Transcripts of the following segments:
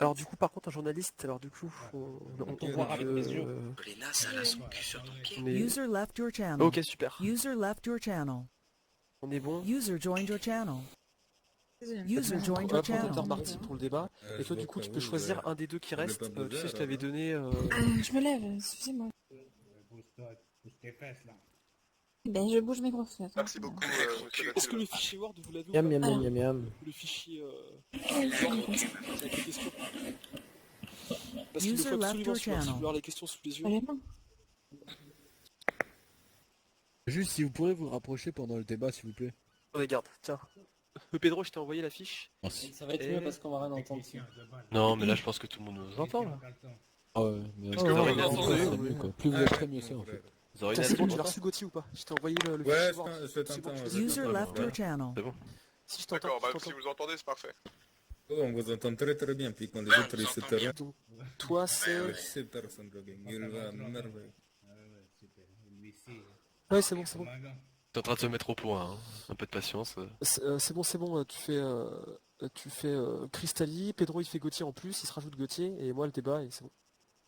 Alors du coup, par contre, un journaliste, alors du coup, on voit avec les yeux. Léna, ça a son cul sur ton pied. User left your channel. Ok, super. User left your channel. On est bon. User joined your channel. User joined your Présentateur channel. Marty pour le débat. Et toi, du coup, tu peux choisir un des deux qui reste. Tu sais, je t'avais donné. Je me lève, excusez-moi. Ben, je bouge mes grosses fesses. Merci beaucoup, monsieur Est-ce que le Latilo. fichier Word, vous l'avez Miam ou pas miam miam miam miam. Le fichier avec les questions. Parce qu'il nous User faut left absolument your celui-là, channel. avoir les questions sous les yeux. Vraiment. Juste si vous pourrez vous rapprocher pendant le débat, s'il vous plaît. Regarde, tiens. Pedro, je t'ai envoyé la fiche. Merci. Ça va être mieux parce qu'on va rien entendre. Non, mais là, je pense que tout le monde nous entend, là. Ah ouais, mais Parce que vous aurez plus une vous assemblée, êtes mieux, quoi. Plus vous êtes très mieux c'est en fait. Vous aurez une Tiens, c'est bon, tu assemblée. l'as reçu Gauthier ou pas? Je t'ai envoyé le Ouais, fichier Word. je t'entends. User left your channel. C'est bon. Si je t'entends, D'accord, bah je si t'entends. vous entendez, c'est parfait. On vous entend très très bien, puis quand les autres ils se tairont. Donc, toi, c'est... C'est Tarzan Logan, il va à merveille. Ouais, c'est bon, c'est bon. T'es en train de se mettre au point, hein. Un peu de patience. C'est bon, c'est bon. Tu fais Cristali, Pedro il fait Gauthier en plus, il se rajoute Gauthier, et moi le débat, et c'est bon.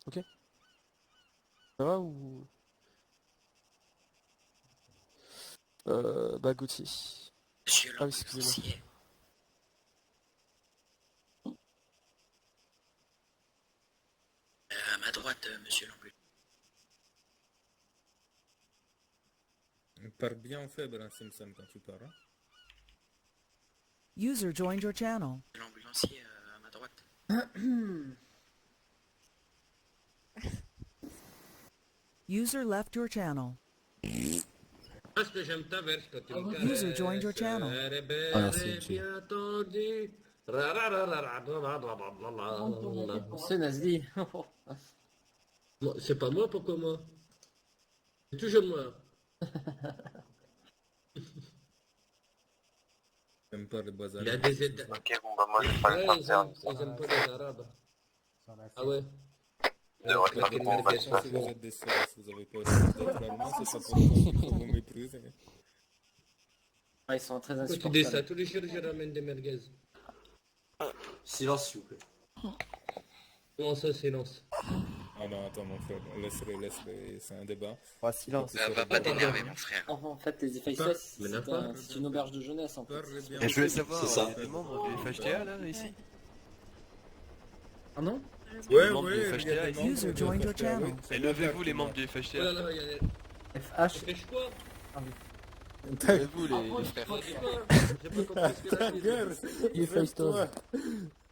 Ok? Ça va ou... Bah Gauthier. Monsieur Ah oui, excusez-moi. l'ambulancier. À ma droite, monsieur l'ambulancier. Parle bien faible, hein, Simpson, quand tu parles. Hein. User joined your channel. L'ambulancier à ma droite. User left your channel. Parce que j'aime ta verse quand tu me caresses. User joined your channel. Ah, merci, monsieur. Bien entendu. C'est Nazli. C'est pas moi, pourquoi moi? C'est toujours moi. J'aime pas les bazar. Il a des aides. Ok, bon, bah moi je vais pas le Ouais, faire. ils aiment pas les arabes. Ah ouais. Ouais, Parce que le merguez, Si c'est vous bon. êtes des sœurs, si vous avez pas d'être allemand, c'est pas pour vous mépriser. Ouais, ils sont très Pourquoi tu dis ça? insupportables. Tous les jours, je ramène des merguez. Silence, s'il vous plaît. Comment ça, silence? Ah non, attends mon frère, laisse-le, c'est un débat. Ah, silence. Va pas t'énerver, mon frère. En fait, les FHTS, Mais n'a pas. c'est une auberge de jeunesse, en fait. Parle bien. Et je voulais savoir, C'est ça. des membres du FHTA, là, ici? Pardon? Ouais, membres du ouais, il y a FHTA des ici. membres User de joined your FHTA, channel. oui. Et levez-vous, les membres du Oh là FHTA. là, il y a des... FH. Fais quoi? Levez-vous, les frères. J'ai pas compris ce que Ta t'as dit. gueule, Héphaïstos.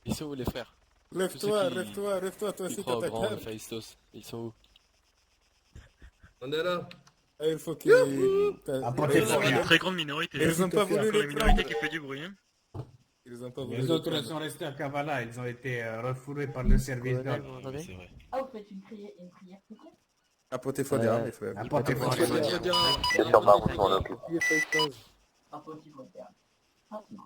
Ils sont où, les frères? lève-toi, Tous ceux qui- lève-toi, toi Qui aussi croient t'as au ta grand carte. Héphaïstos. Ils sont où? On est là. Ah, il faut qu'ils... Une très grande minorité. Ils ont pas voulu Encore les une minorité prendre. qui fait du bruit. Hein. Ils ont pas voulu Les les autres prendre. sont restés à Kavala, ils ont été refoulés par le service Ouais, d'ordre. vous m'entendez? C'est vrai. Ah, vous faites une prière peut-être? Apportez fois derrière, les frères. Apportez Faut fois dire- Bien sûr, bah, on s'en occupe. Héphaïstos. Un petit moderne. Ah, non.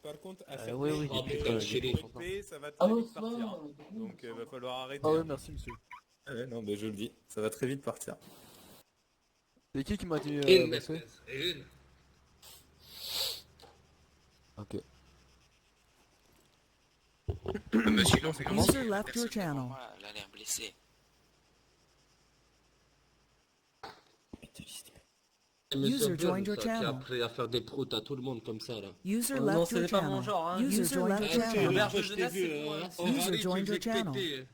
Par contre, à Oui, oui. Oh putain, chérie. ça va Ah, très oui, vite partir. Donc il va falloir arrêter. Ah ouais, merci, monsieur. Ah ouais, non, mais je le dis, ça va très vite partir. C'est qui m'a dit... Une Maxwell? merguez. Et une. Ok. Monsieur l'ambulancier. User left your channel. Elle a l'air blessée. Mais User ça donne, joined your ça, qui channel. après à faire des proutes à tout le monde comme ça là. User Non, left your c'est pas mon channel. genre, hein. User joined your channel. L'auberge de jeunesse, c'est pour... User joined your channel.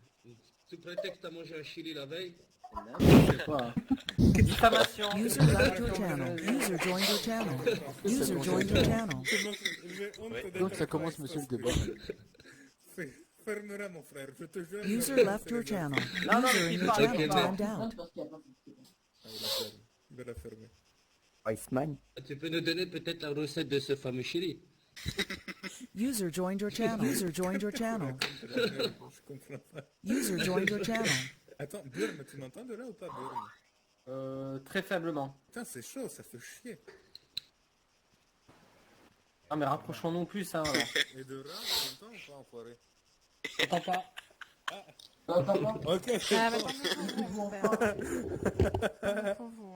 Sous prétexte que t'as mangé un chili la veille. Je sais pas. Diffamation. User left your channel. User joined your channel. User joined your channel. Donc ça commence, monsieur, le débat. Fermera mon frère, je te jure. User left your channel. Non, non, User in il your parle, channel il parle. timed out. Parce qu'il y a pas de... Il va la fermer. Iceman. Tu peux nous donner peut-être la recette de ce fameux chili? User joined your channel. User joined your channel. Je comprends pas. User joined your channel. Attends, Burm, tu m'entends de là ou pas, Burm? Très faiblement. Putain, c'est chaud, ça fait chier. Ah, mais rapprochons-nous plus, hein. Alors. Et de là, tu m'entends ou pas, enfoiré? J'entends pas. Ok, c'est Ah, bah, bon. attends, pour vous.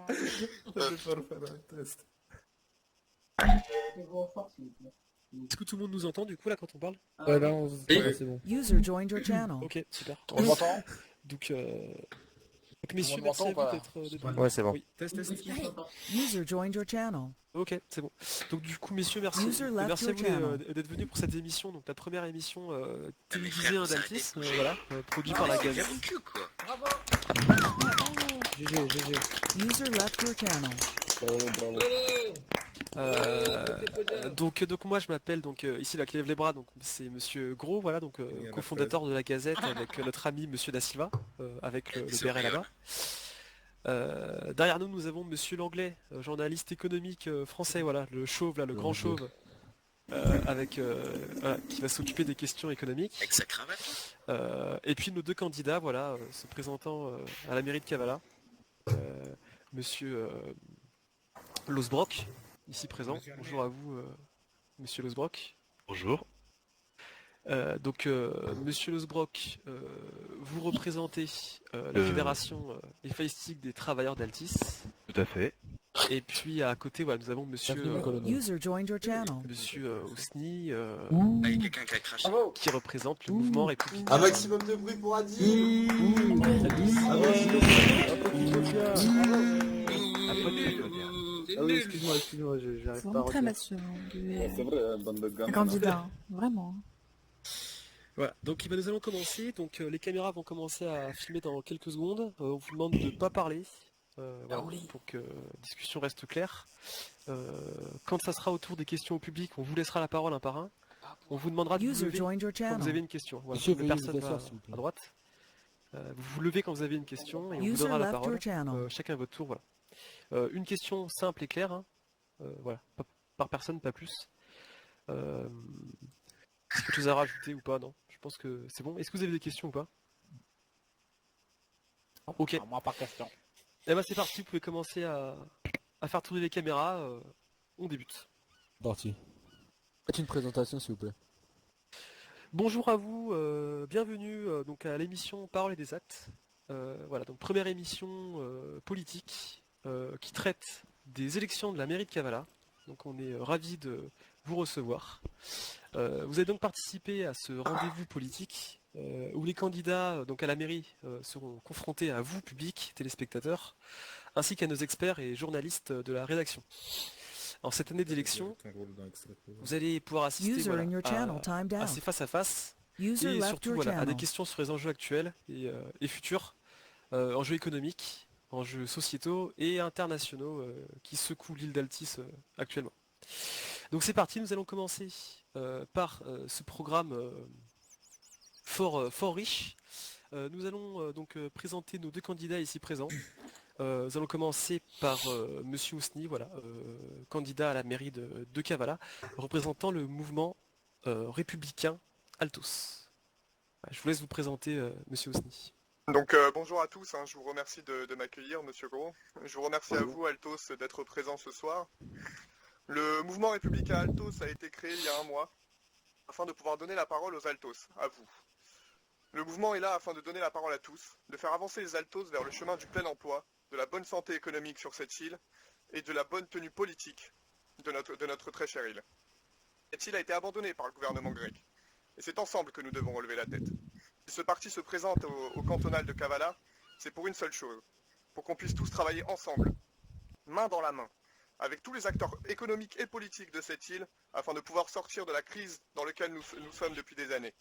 Je vais pas refaire un test. Est-ce que tout le monde nous entend du coup là quand on parle? Ouais, là, c'est bon. User joined your channel. Ok, super. On m'entend? Donc messieurs, monde merci à m'entend ou vous pas d'être venus. Ouais, c'est bon. Oui, test. User joined your channel. Ok, c'est bon. Donc du coup, messieurs, merci. User left Merci à your vous channel. d'être venus pour cette émission, donc la première émission Mais télévisée frère, ça a d'Altis, été bougé. voilà, produite par la Gazette. Mon cul, quoi. GG. User left your channel. Bravo. Donc moi je m'appelle ici la qui lève les bras, donc c'est Monsieur Gros, voilà, donc la cofondateur de la Gazette avec notre ami Monsieur Da Silva, avec le C'est béret horrible. là-bas. Derrière nous avons Monsieur Langlais, journaliste économique français, voilà, le chauve là, le grand chauve, voilà, qui va s'occuper des questions économiques. Avec sa cravate. Et puis nos deux candidats, voilà, se présentant à la mairie de Kavala, Monsieur Losbrock, ici présent. Bonjour à vous, Monsieur Losbrock. Bonjour. Monsieur Losbrock, vous représentez la fédération éphaïstique des travailleurs d'Altis. Tout à fait. Et puis à côté, voilà, nous avons Monsieur User joined your channel. Ousni, Avec quelqu'un qui a craché. qui représente le mouvement républicain. Un maximum de bruit pour Adi. C'est nul. Excuse-moi, j'arrive C'est pas à vraiment très retenir. mature. C'est vrai, bande de gamins. Un candidat, hein. Vraiment. Voilà, donc nous allons commencer. Donc les caméras vont commencer à filmer dans quelques secondes. On vous demande de ne pas parler. Voilà, pour que la discussion reste claire. Quand ça sera au tour des questions au public, on vous laissera la parole un par un. On vous demandera de vous User lever joined your quand vous avez channel. une question. Voilà, Monsieur, la veuillez personne vous va asseoir, s'il vous plaît. à droite. Vous vous levez quand vous avez une question et on vous User donnera la left parole. your channel. Chacun à votre tour, voilà. Une question simple et claire, hein. Voilà, par personne, pas plus. Est-ce que quelque chose à rajouter ou pas? Non, je pense que c'est bon. Est-ce que vous avez des questions ou pas? Ok. Moi, par question. Eh ben c'est parti, vous pouvez commencer à faire tourner les caméras. On débute. Parti. Faites une présentation, s'il vous plaît. Bonjour à vous, bienvenue donc à l'émission Parole et des actes. Voilà, donc première émission politique qui traite des élections de la mairie de Kavala. Donc on est ravis de vous recevoir. Vous avez donc participé à ce rendez-vous politique où les candidats donc à la mairie seront confrontés à vous, public, téléspectateurs, ainsi qu'à nos experts et journalistes de la rédaction. En cette année d'élection, vous allez pouvoir assister User in your channel timed à out. ces face-à-face User et left surtout your voilà, à des channel. questions sur les enjeux actuels et futurs, enjeux économiques, enjeux sociétaux et internationaux qui secouent l'île d'Altis actuellement. Donc c'est parti, nous allons commencer par ce programme fort riche. Nous allons donc présenter nos deux candidats ici présents. Nous allons commencer par Monsieur Ousni, voilà, candidat à la mairie de Kavala, représentant le mouvement républicain Altos. Je vous laisse vous présenter, Monsieur Ousni. Donc bonjour à tous, je vous remercie de m'accueillir, Monsieur Gros. Je vous remercie à vous, Altos, d'être présent ce soir. Le mouvement républicain Altos a été créé il y a un mois afin de pouvoir donner la parole aux Altos, à vous. Le mouvement est là afin de donner la parole à tous, de faire avancer les Altos vers le chemin du plein emploi, de la bonne santé économique sur cette île et de la bonne tenue politique de notre très chère île. Cette île a été abandonnée par le gouvernement grec et c'est ensemble que nous devons relever la tête. Si ce parti se présente au cantonal de Kavala, c'est pour une seule chose, pour qu'on puisse tous travailler ensemble, main dans la main, avec tous les acteurs économiques et politiques de cette île, afin de pouvoir sortir de la crise dans laquelle nous sommes depuis des années.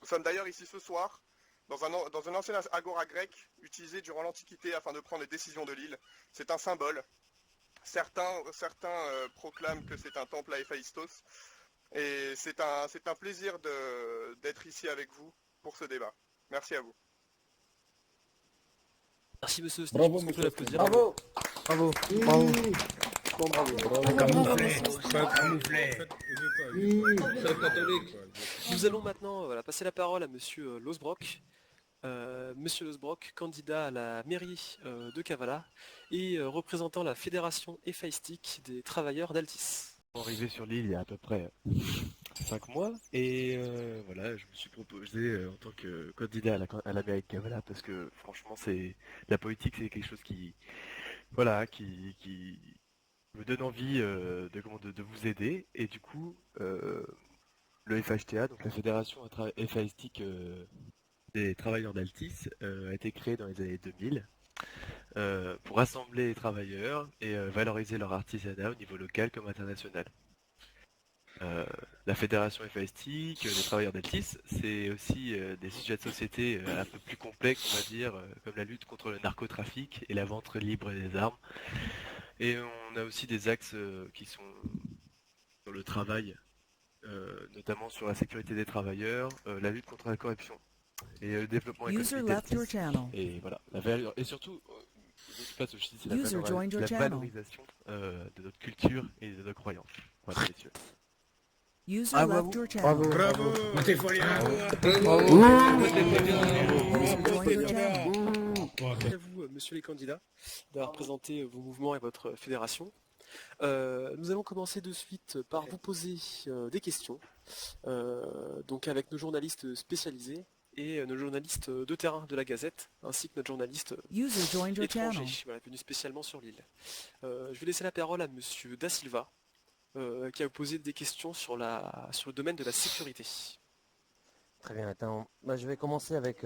Nous sommes d'ailleurs ici ce soir, dans un ancien agora grec, utilisé durant l'Antiquité afin de prendre les décisions de l'île. C'est un symbole. Certains proclament que c'est un temple à Héphaïstos. Et c'est un plaisir d'être ici avec vous pour ce débat. Merci à vous. Merci Monsieur Ousni. Bravo, On peut monsieur. l'applaudir. Bravo. Bravo. Nous allons maintenant passer la parole à Monsieur Losbrock. Monsieur Losbrock, candidat à la mairie de Kavala et représentant la fédération éphaïstique des travailleurs d'Altis. Arrivé sur l'île il y a à peu près 5 mois et voilà, je me suis proposé en tant que candidat à la mairie de Kavala parce que franchement c'est la politique, c'est quelque chose qui voilà qui me donne envie de vous aider. Et du coup, le FHTA, donc la Fédération FAistique des travailleurs d'Altis, a été créée dans les années 2000 pour rassembler les travailleurs et valoriser leur artisanat au niveau local comme international. La Fédération FAistique des travailleurs d'Altis, c'est aussi des sujets de société un peu plus complexes, on va dire, comme la lutte contre le narcotrafic et la vente libre des armes. Et on a aussi des axes qui sont sur le travail, notamment sur la sécurité des travailleurs, la lutte contre la corruption et le développement User économique left your d'Altis. channel. Et voilà, et surtout, ce qui passe aussi, c'est User joined your la channel. valorisation de notre culture et de nos croyances. Voilà, messieurs. User Bravo à left vous. your channel. Bravo. User joined your channel. Merci à vous, messieurs les candidats, d'avoir présenté vos mouvements et votre fédération. Nous allons commencer de suite par vous poser des questions, donc avec nos journalistes spécialisés et nos journalistes de terrain de la Gazette, ainsi que notre journaliste User joined your étranger, channel. voilà, venu spécialement sur l'île. Je vais laisser la parole à monsieur Da Silva, qui a posé des questions sur le domaine de la sécurité. Très bien, attends. Je vais commencer avec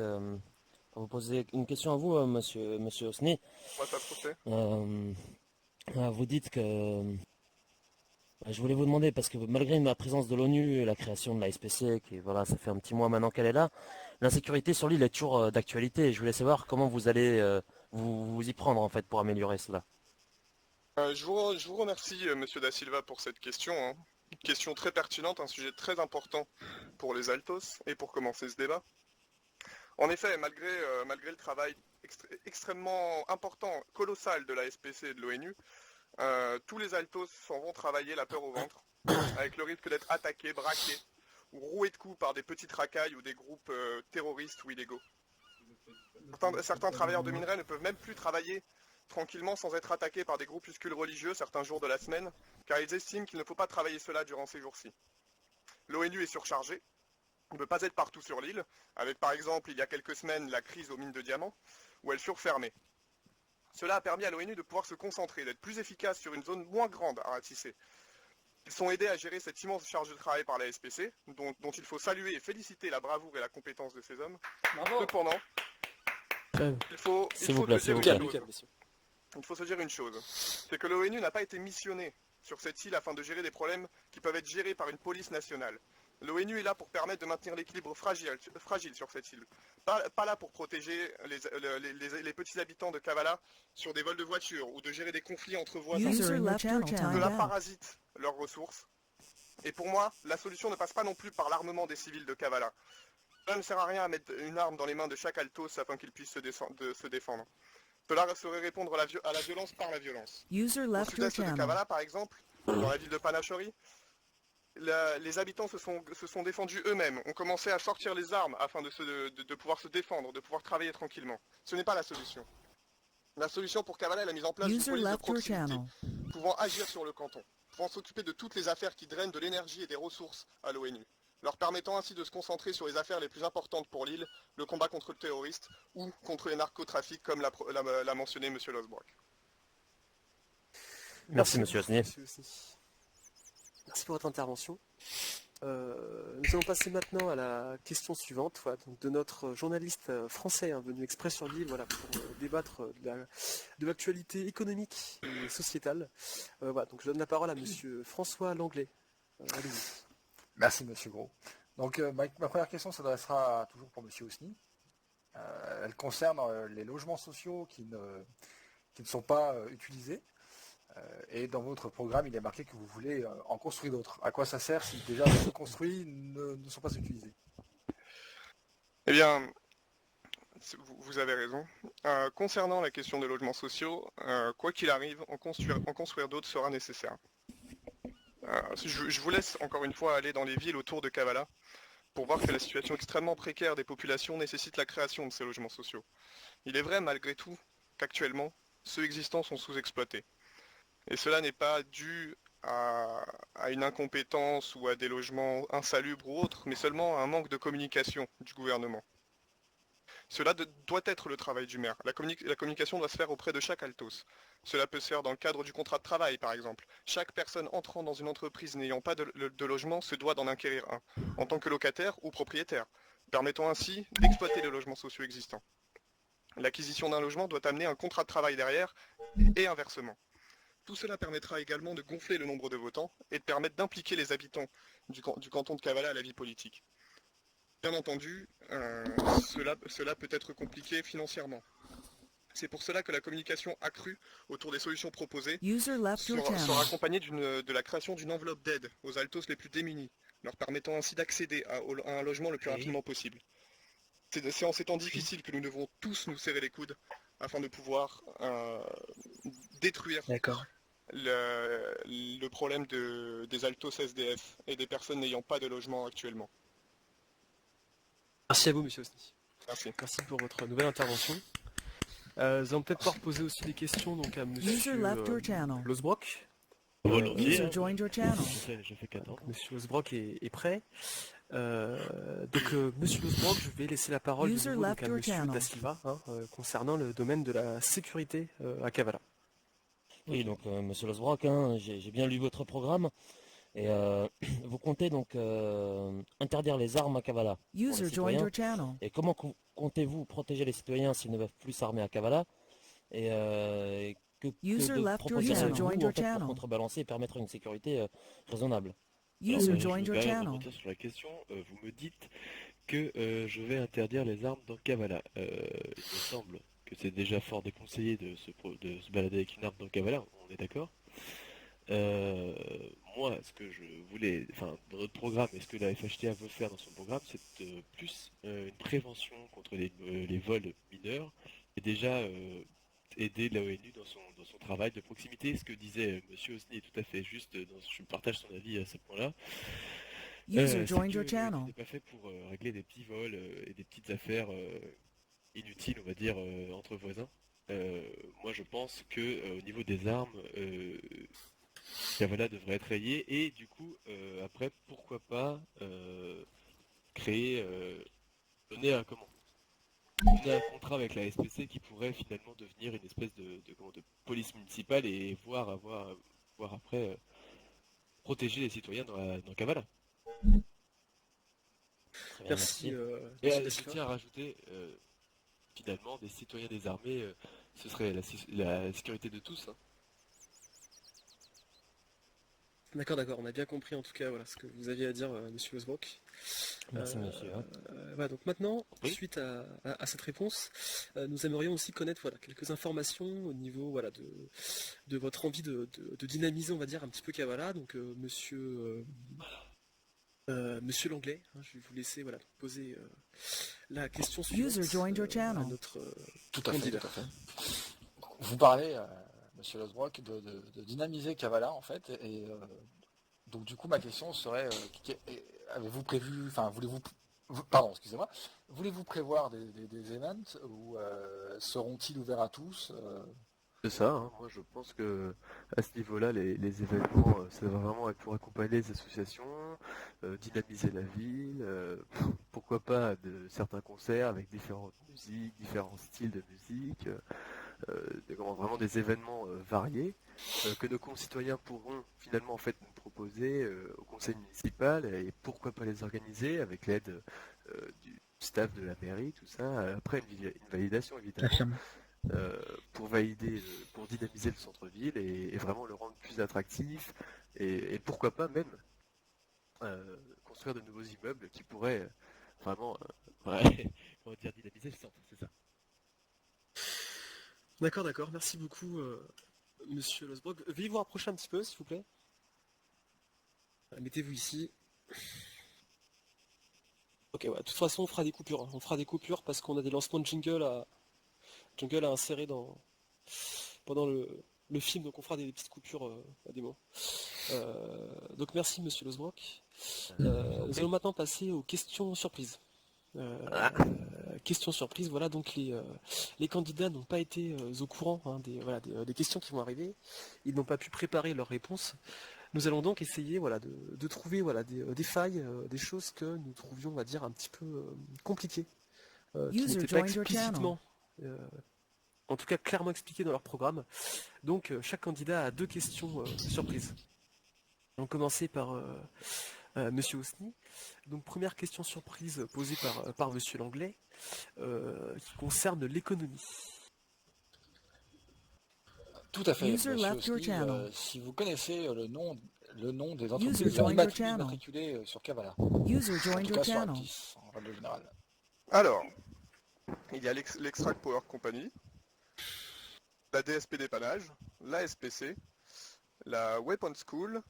pour vous poser une question à vous, monsieur Osni. Moi, ça se fait. Vous dites que je voulais vous demander, parce que malgré la présence de l'ONU et la création de la SPC, qui voilà, ça fait un petit mois maintenant qu'elle est là, l'insécurité sur l'île est toujours d'actualité. Je voulais savoir comment vous allez vous y prendre en fait pour améliorer cela. Je vous remercie, monsieur Da Silva, pour cette question. Hein. Une question très pertinente, un sujet très important pour les Altos et pour commencer ce débat. En effet, malgré le travail extrêmement important, colossal de la SPC et de l'ONU, tous les Altos s'en vont travailler la peur au ventre, avec le risque d'être attaqués, braqués ou roués de coups par des petites racailles ou des groupes terroristes ou illégaux. Certains travailleurs de minerais ne peuvent même plus travailler tranquillement sans être attaqués par des groupuscules religieux certains jours de la semaine, car ils estiment qu'il ne faut pas travailler cela durant ces jours-ci. L'ONU est surchargée, ne peut pas être partout sur l'île, avec par exemple il y a quelques semaines la crise aux mines de diamants, où elles furent fermées. Cela a permis à l'ONU de pouvoir se concentrer, d'être plus efficace sur une zone moins grande à ratisser. Ils sont aidés à gérer cette immense charge de travail par la SPC, dont il faut saluer et féliciter la bravoure et la compétence de ces hommes. Bravo. Cependant, il faut se dire une chose, c'est que l'ONU n'a pas été missionnée sur cette île afin de gérer des problèmes qui peuvent être gérés par une police nationale. L'ONU est là pour permettre de maintenir l'équilibre fragile sur cette île. Pas là pour protéger les petits habitants de Kavala sur des vols de voitures ou de gérer des conflits entre voisins. Cela parasite leurs ressources. Et pour moi, la solution ne passe pas non plus par l'armement des civils de Kavala. Cela ne sert à rien à mettre une arme dans les mains de chaque Altos afin qu'il puisse se défendre. Cela serait répondre à la violence par la violence. Au sud-est de Kavala, par exemple, dans la ville de Panachori, les habitants se sont défendus eux-mêmes, ont commencé à sortir les armes afin de pouvoir se défendre, de pouvoir travailler tranquillement. Ce n'est pas la solution. La solution pour Kavala est la mise en place d'une police de proximité, pouvant agir sur le canton, pouvant s'occuper de toutes les affaires qui drainent de l'énergie et des ressources à l'ONU, leur permettant ainsi de se concentrer sur les affaires les plus importantes pour l'île, le combat contre le terroriste ou contre les narcotrafics, comme l'a mentionné M. Losbrock. Merci, monsieur Osni. Merci pour votre intervention. Nous allons passer maintenant à la question suivante, voilà, donc de notre journaliste français venu exprès sur l'île, voilà, pour débattre de l'actualité économique et sociétale. Voilà, donc je donne la parole à monsieur François Langlais. Allez-y. Merci monsieur Gros. Donc ma première question s'adressera toujours pour monsieur Osni. Elle concerne les logements sociaux qui ne sont pas utilisés. Et dans votre programme, il est marqué que vous voulez en construire d'autres. À quoi ça sert si déjà ceux construits ne sont pas utilisés? Eh bien, vous avez raison. Concernant la question des logements sociaux, quoi qu'il arrive, en construire d'autres sera nécessaire. Je vous laisse encore une fois aller dans les villes autour de Kavala pour voir que la situation extrêmement précaire des populations nécessite la création de ces logements sociaux. Il est vrai malgré tout qu'actuellement, ceux existants sont sous-exploités. Et cela n'est pas dû à une incompétence ou à des logements insalubres ou autres, mais seulement à un manque de communication du gouvernement. Cela doit être le travail du maire. La communication doit se faire auprès de chaque Altos. Cela peut se faire dans le cadre du contrat de travail, par exemple. Chaque personne entrant dans une entreprise n'ayant pas de logement se doit d'en acquérir un, en tant que locataire ou propriétaire, permettant ainsi d'exploiter les logements sociaux existants. L'acquisition d'un logement doit amener un contrat de travail derrière, et inversement. Tout cela permettra également de gonfler le nombre de votants et de permettre d'impliquer les habitants du canton de Kavala à la vie politique. Bien entendu, cela peut être compliqué financièrement. C'est pour cela que la communication accrue autour des solutions proposées sera accompagnée de la création d'une enveloppe d'aide aux Altos les plus démunis, leur permettant ainsi d'accéder à un logement le plus rapidement possible. C'est en ces temps difficiles que nous devons tous nous serrer les coudes afin de pouvoir détruire le problème des Altos SDF et des personnes n'ayant pas de logement actuellement. Merci à vous, monsieur Osni. Merci. Merci pour votre nouvelle intervention. Nous allons peut-être pouvoir poser aussi des questions donc, à monsieur Losbrock. Volontiers. Je fais qu'attendre. Monsieur Losbrock est prêt. Monsieur Losbrock, je vais laisser la parole de nouveau, donc, à monsieur Da Silva concernant le domaine de la sécurité à Kavala. Oui, donc monsieur Losbrock, j'ai bien lu votre programme. Et vous comptez donc interdire les armes à Kavala pour les citoyens. Et comment comptez-vous protéger les citoyens s'ils ne peuvent plus s'armer à Kavala? Et que proposez-vous pour contrebalancer et permettre une sécurité raisonnable? Je vais rebondir sur la question. Vous me dites que je vais interdire les armes dans Kavala. Il me semble que c'est déjà fort déconseillé de se balader avec une arme dans Kavala, on est d'accord? Moi, ce que je voulais, dans notre programme, et ce que la FHTA veut faire dans son programme, c'est plus une prévention contre les vols mineurs, et déjà aider l'ONU dans son travail de proximité. Ce que disait Monsieur Osni est tout à fait juste, je partage son avis à ce point-là. C'est pas fait pour régler des petits vols et des petites affaires inutiles, on va dire, entre voisins. Moi, je pense que au niveau des armes, Kavala devrait être rayé et du coup après pourquoi pas donner un contrat avec la SPC qui pourrait finalement devenir une espèce de police municipale et voir après protéger les citoyens dans Kavala. Merci. Et je tiens à rajouter finalement des citoyens désarmés, ce serait la sécurité de tous. D'accord, on a bien compris en tout cas ce que vous aviez à dire, monsieur Losbrock. Merci, monsieur. Donc maintenant, suite à cette réponse, nous aimerions aussi connaître quelques informations au niveau de votre envie de dynamiser, on va dire, un petit peu Kavala. Donc monsieur Langlais, je vais vous laisser poser la question suivante à notre candidat. Tout à fait. Vous parlez, monsieur Losbrock, de dynamiser Kavala en fait, et donc du coup ma question serait, avez-vous prévu, voulez-vous prévoir des events ou seront-ils ouverts à tous C'est ça, moi je pense que à ce niveau-là, les événements, ça va vraiment être pour accompagner les associations, dynamiser la ville, pourquoi pas de certains concerts avec différentes musiques, différents styles de musique, vraiment des événements variés que nos concitoyens pourront finalement nous proposer au conseil municipal et pourquoi pas les organiser avec l'aide du staff de la mairie, tout ça, après une validation évidemment. Pour dynamiser le centre-ville et vraiment le rendre plus attractif et pourquoi pas même construire de nouveaux immeubles qui pourraient vraiment dynamiser le centre, c'est ça. D'accord, merci beaucoup monsieur Losbrock. Veuillez vous rapprocher un petit peu s'il vous plaît. Mettez-vous ici. Ok, de toute façon on fera des coupures, parce qu'on a des lancements de jingle à insérer pendant le film, donc on fera des petites coupures à des moments. Donc merci monsieur Losbrock. Nous allons maintenant passer aux questions surprises. Questions surprises, donc les candidats n'ont pas été au courant des questions qui vont arriver, ils n'ont pas pu préparer leurs réponses. Nous allons donc essayer de trouver des failles, des choses que nous trouvions, on va dire, un petit peu compliquées qui User n'étaient pas joined your channel. explicitement, en tout cas clairement expliquées dans leur programme. Donc chaque candidat a 2 questions surprises. On va commencer par Monsieur Hosny. Donc première question surprise posée par Monsieur Langlais, qui concerne l'économie. Tout à fait. User Monsieur left your Hosny, channel. si vous connaissez le nom des entreprises User joined your channel. immatriculées sur Kavala. User En joined tout your cas sur channel. Altis, en règle générale. Alors, il y a l'Extract Power Company, la DSP dépannage, la SPC, la Weapon School,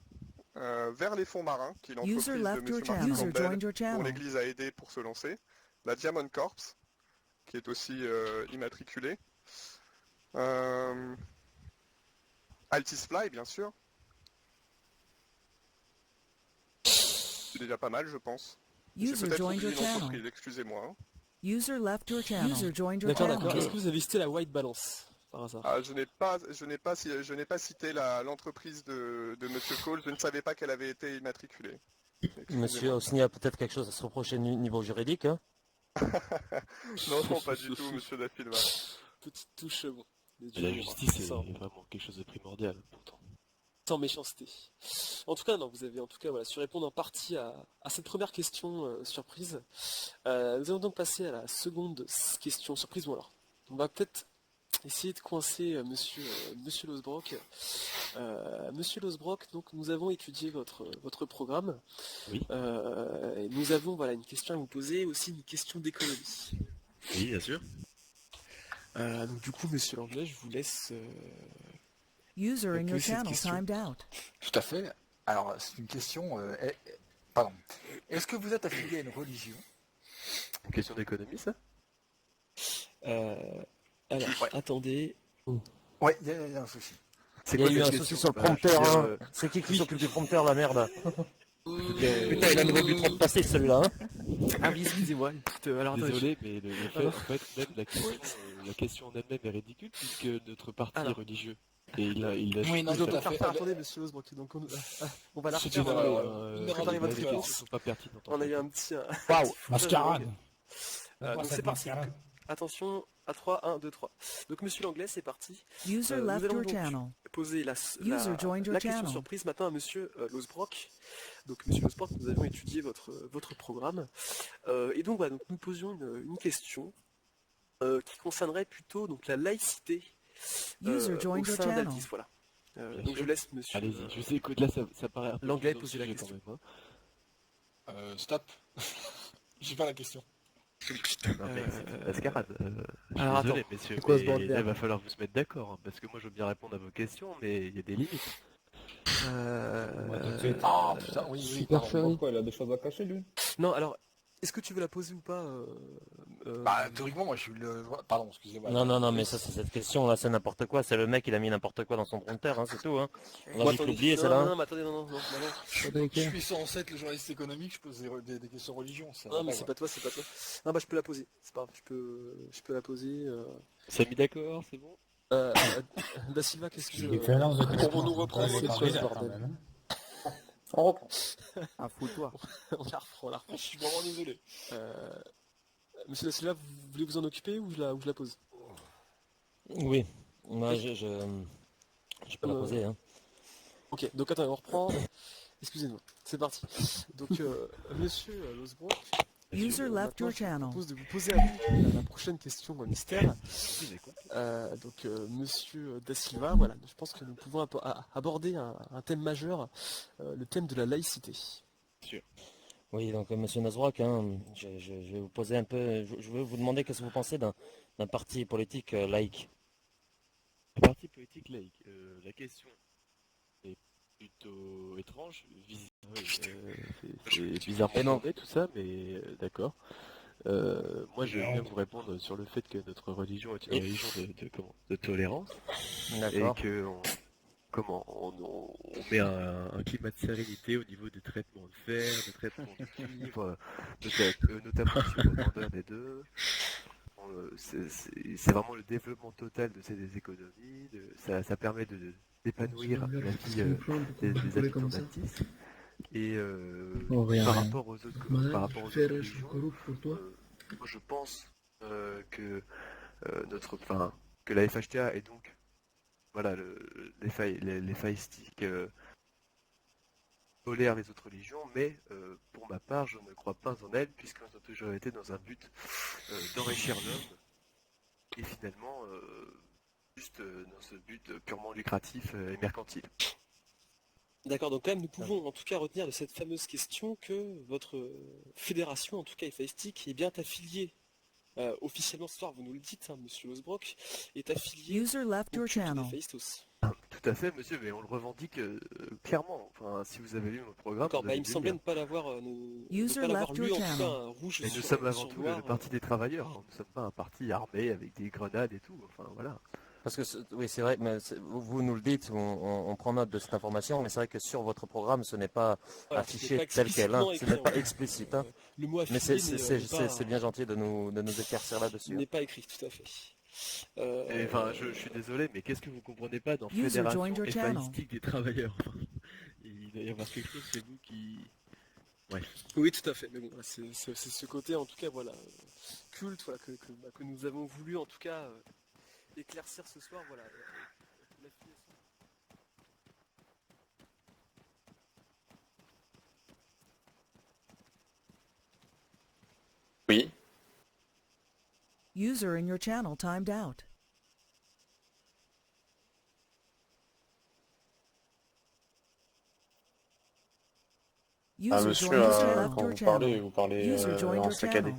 vers les fonds marins, qui est l'entreprise User de left your M. channel. Martin User Campbell, joined your dont channel. l'Église a aidé pour se lancer, la Diamond Corps, qui est aussi immatriculée, Altis Fly, bien sûr. C'est déjà pas mal, je pense. C'est User peut-être joined your oublié une channel. entreprise, excusez-moi. Hein. User left your channel. User joined your D'accord, channel. d'accord. Est-ce que vous avez cité la White Balance par hasard? Ah, je n'ai pas cité l'entreprise de Monsieur Cole, je ne savais pas qu'elle avait été immatriculée. Monsieur Hosny a peut-être quelque chose à se reprocher niveau juridique. Hein. Non, non, pas du tout, Monsieur Da Silva. Petite touche, bon. Mais la justice est vraiment quelque chose de primordial, pourtant. Sans méchanceté. En tout cas, non, vous avez en tout cas voilà, su répondre en partie à cette première question surprise. Nous allons donc passer à la seconde question surprise. Bon alors, on va peut-être essayer de coincer Monsieur Losbrock. Monsieur Losbrock, donc nous avons étudié votre programme. Oui. Et nous avons voilà une question à vous poser, aussi une question d'économie. Oui, bien sûr. Donc du coup, Monsieur Langlais, je vous laisse. User in your poser cette channel question. timed out. Tout à fait. Alors, c'est une question... pardon. Est-ce que vous êtes affilié à une religion? Une question d'économie, ça? Alors, attendez. Ouais, il y a un souci. Il y a eu un souci sur le prompteur. Hein. C'est qui s'occupe du prompteur, la merde? Putain, il a le but trop passé celui-là. Hein. Ah oui, excusez-moi. Alors, désolé, mais le fait, en fait, même la question en elle-même est ridicule, puisque notre parti est religieux. Et il a Oui, non, tout à fait. Attendez, Monsieur Losbrock, donc on va la refaire. préparer votre les réponse. questions sont pas pertinentes. On a eu un petit... Waouh, mascarade. Donc c'est parti. Attention, à 3, 1, 2, 3. Donc Monsieur Langlais, c'est parti. User Nous left allons your donc channel. poser la joined your question channel. surprise maintenant à Monsieur Losbrock. Donc Monsieur Losbrock, nous avons étudié votre programme. Et donc, voilà, donc nous posions une question qui concernerait plutôt donc, la laïcité User au joined your sein channel. d'Altis. Voilà. Bien Donc je sûr. laisse Monsieur Allez-y, je vous écoute, là ça paraît un peu Langlais plus poser la sujet question. quand même, hein. Stop. J'ai pas la question. Non, mais c'est mascarade. Je suis Alors, désolé, attends. messieurs, C'est quoi ce mais bordel? là, il va falloir vous se mettre d'accord, hein, parce que moi je veux bien répondre à vos questions, mais il y a des limites. Ah, putain, oui, Super pardon. chéri. Pourquoi il a des choses à cacher, lui? Non, alors, est-ce que tu veux la poser ou pas Bah, théoriquement, moi, je suis le... Pardon, excusez-moi. Non, mais ça, c'est cette question là, c'est n'importe quoi. C'est le mec, il a mis n'importe quoi dans son prompteur, hein, c'est tout. Hein. On va Bon, vite attendez, l'oublier, non, celle-là. non, mais attendez, non. Je suis censé être le journaliste économique, je pose des questions religion. Ça Non, va mais pas, c'est quoi. pas toi. Non, bah je peux la poser. C'est pas grave, je peux la poser. Ça mis d'accord, c'est bon? Da Silva, qu'est-ce que... Différence de Pour nous reprendre, c'est c'est quoi ce ce bordel. bordel? On reprend. Ah, fous-toi. on la reprend. Je suis vraiment désolé. Monsieur Da Silva, vous voulez vous en occuper ou je la pose? Oui, moi je peux la poser. Hein. Ok, donc attends, on reprend. Excusez-moi, c'est parti. Donc, Monsieur Losbrock, User left your je vous channel. propose de vous poser à vous la prochaine question mystère. Donc, Monsieur Da Silva, voilà, je pense que nous pouvons aborder un thème majeur, le thème de la laïcité. Oui, donc Monsieur Nosbrock, hein, je vais vous poser un peu, je veux vous demander qu'est-ce que vous pensez d'un parti politique laïque. Un parti politique laïque, la question est plutôt étrange, c'est bizarrement formé tout ça, mais d'accord. Moi je vais bien vous répondre sur le fait que notre religion est une religion de tolérance, et que on met un climat de sérénité au niveau des traitements de fer, des traitements de cuivre, notamment sur le vendeur des deux. C'est vraiment le développement total de ces économies, ça permet d'épanouir la vie des habitants d'Altis. Et par rapport aux autres religions, moi je pense que la FHTA et donc voilà les faillistiques tolèrent les autres religions, mais pour ma part, je ne crois pas en elles, puisqu'elles ont toujours été dans un but d'enrichir l'homme, et finalement, juste dans ce but purement lucratif et mercantile. D'accord, donc quand même nous pouvons en tout cas retenir de cette fameuse question que votre fédération, en tout cas FAISTIC, est bien affiliée, officiellement ce soir vous nous le dites, hein, monsieur Osbrock, est affiliée User left your au culte channel. des Faistos. Tout à fait, monsieur, mais on le revendique clairement. Enfin, si vous avez lu mon programme, D'accord, vous avez il me dû semblait lire. ne pas l'avoir User lu, left en your tout cas channel. un rouge Mais nous sur, sommes avant sur tout noir. le parti des travailleurs, hein. Nous ne sommes pas un parti armé avec des grenades et tout, enfin voilà. Parce que oui, c'est vrai, mais vous nous le dites, on prend note de cette information, mais c'est vrai que sur votre programme, ce n'est pas Voilà, affiché pas tel quel, hein. explicitement Ce n'est écrit, pas en fait. explicite. Hein. Le mot Mais affilié n'est pas, bien gentil de nous éclaircir là-dessus. n'est pas écrit, tout à fait. Et, enfin, je suis désolé, mais qu'est-ce que vous comprenez pas dans User Fédération joined your channel. FAISTIC des travailleurs? Il doit y avoir quelque chose chez vous qui... Ouais. Oui, tout à fait, mais bon, c'est ce côté, en tout cas, voilà, culte, voilà, que nous avons voulu, en tout cas, éclaircir ce soir, voilà. L'affiliation. Oui. User in your channel timed out. Ah, User monsieur, joined your quand left your vous channel. parlez User joined en your saccadé.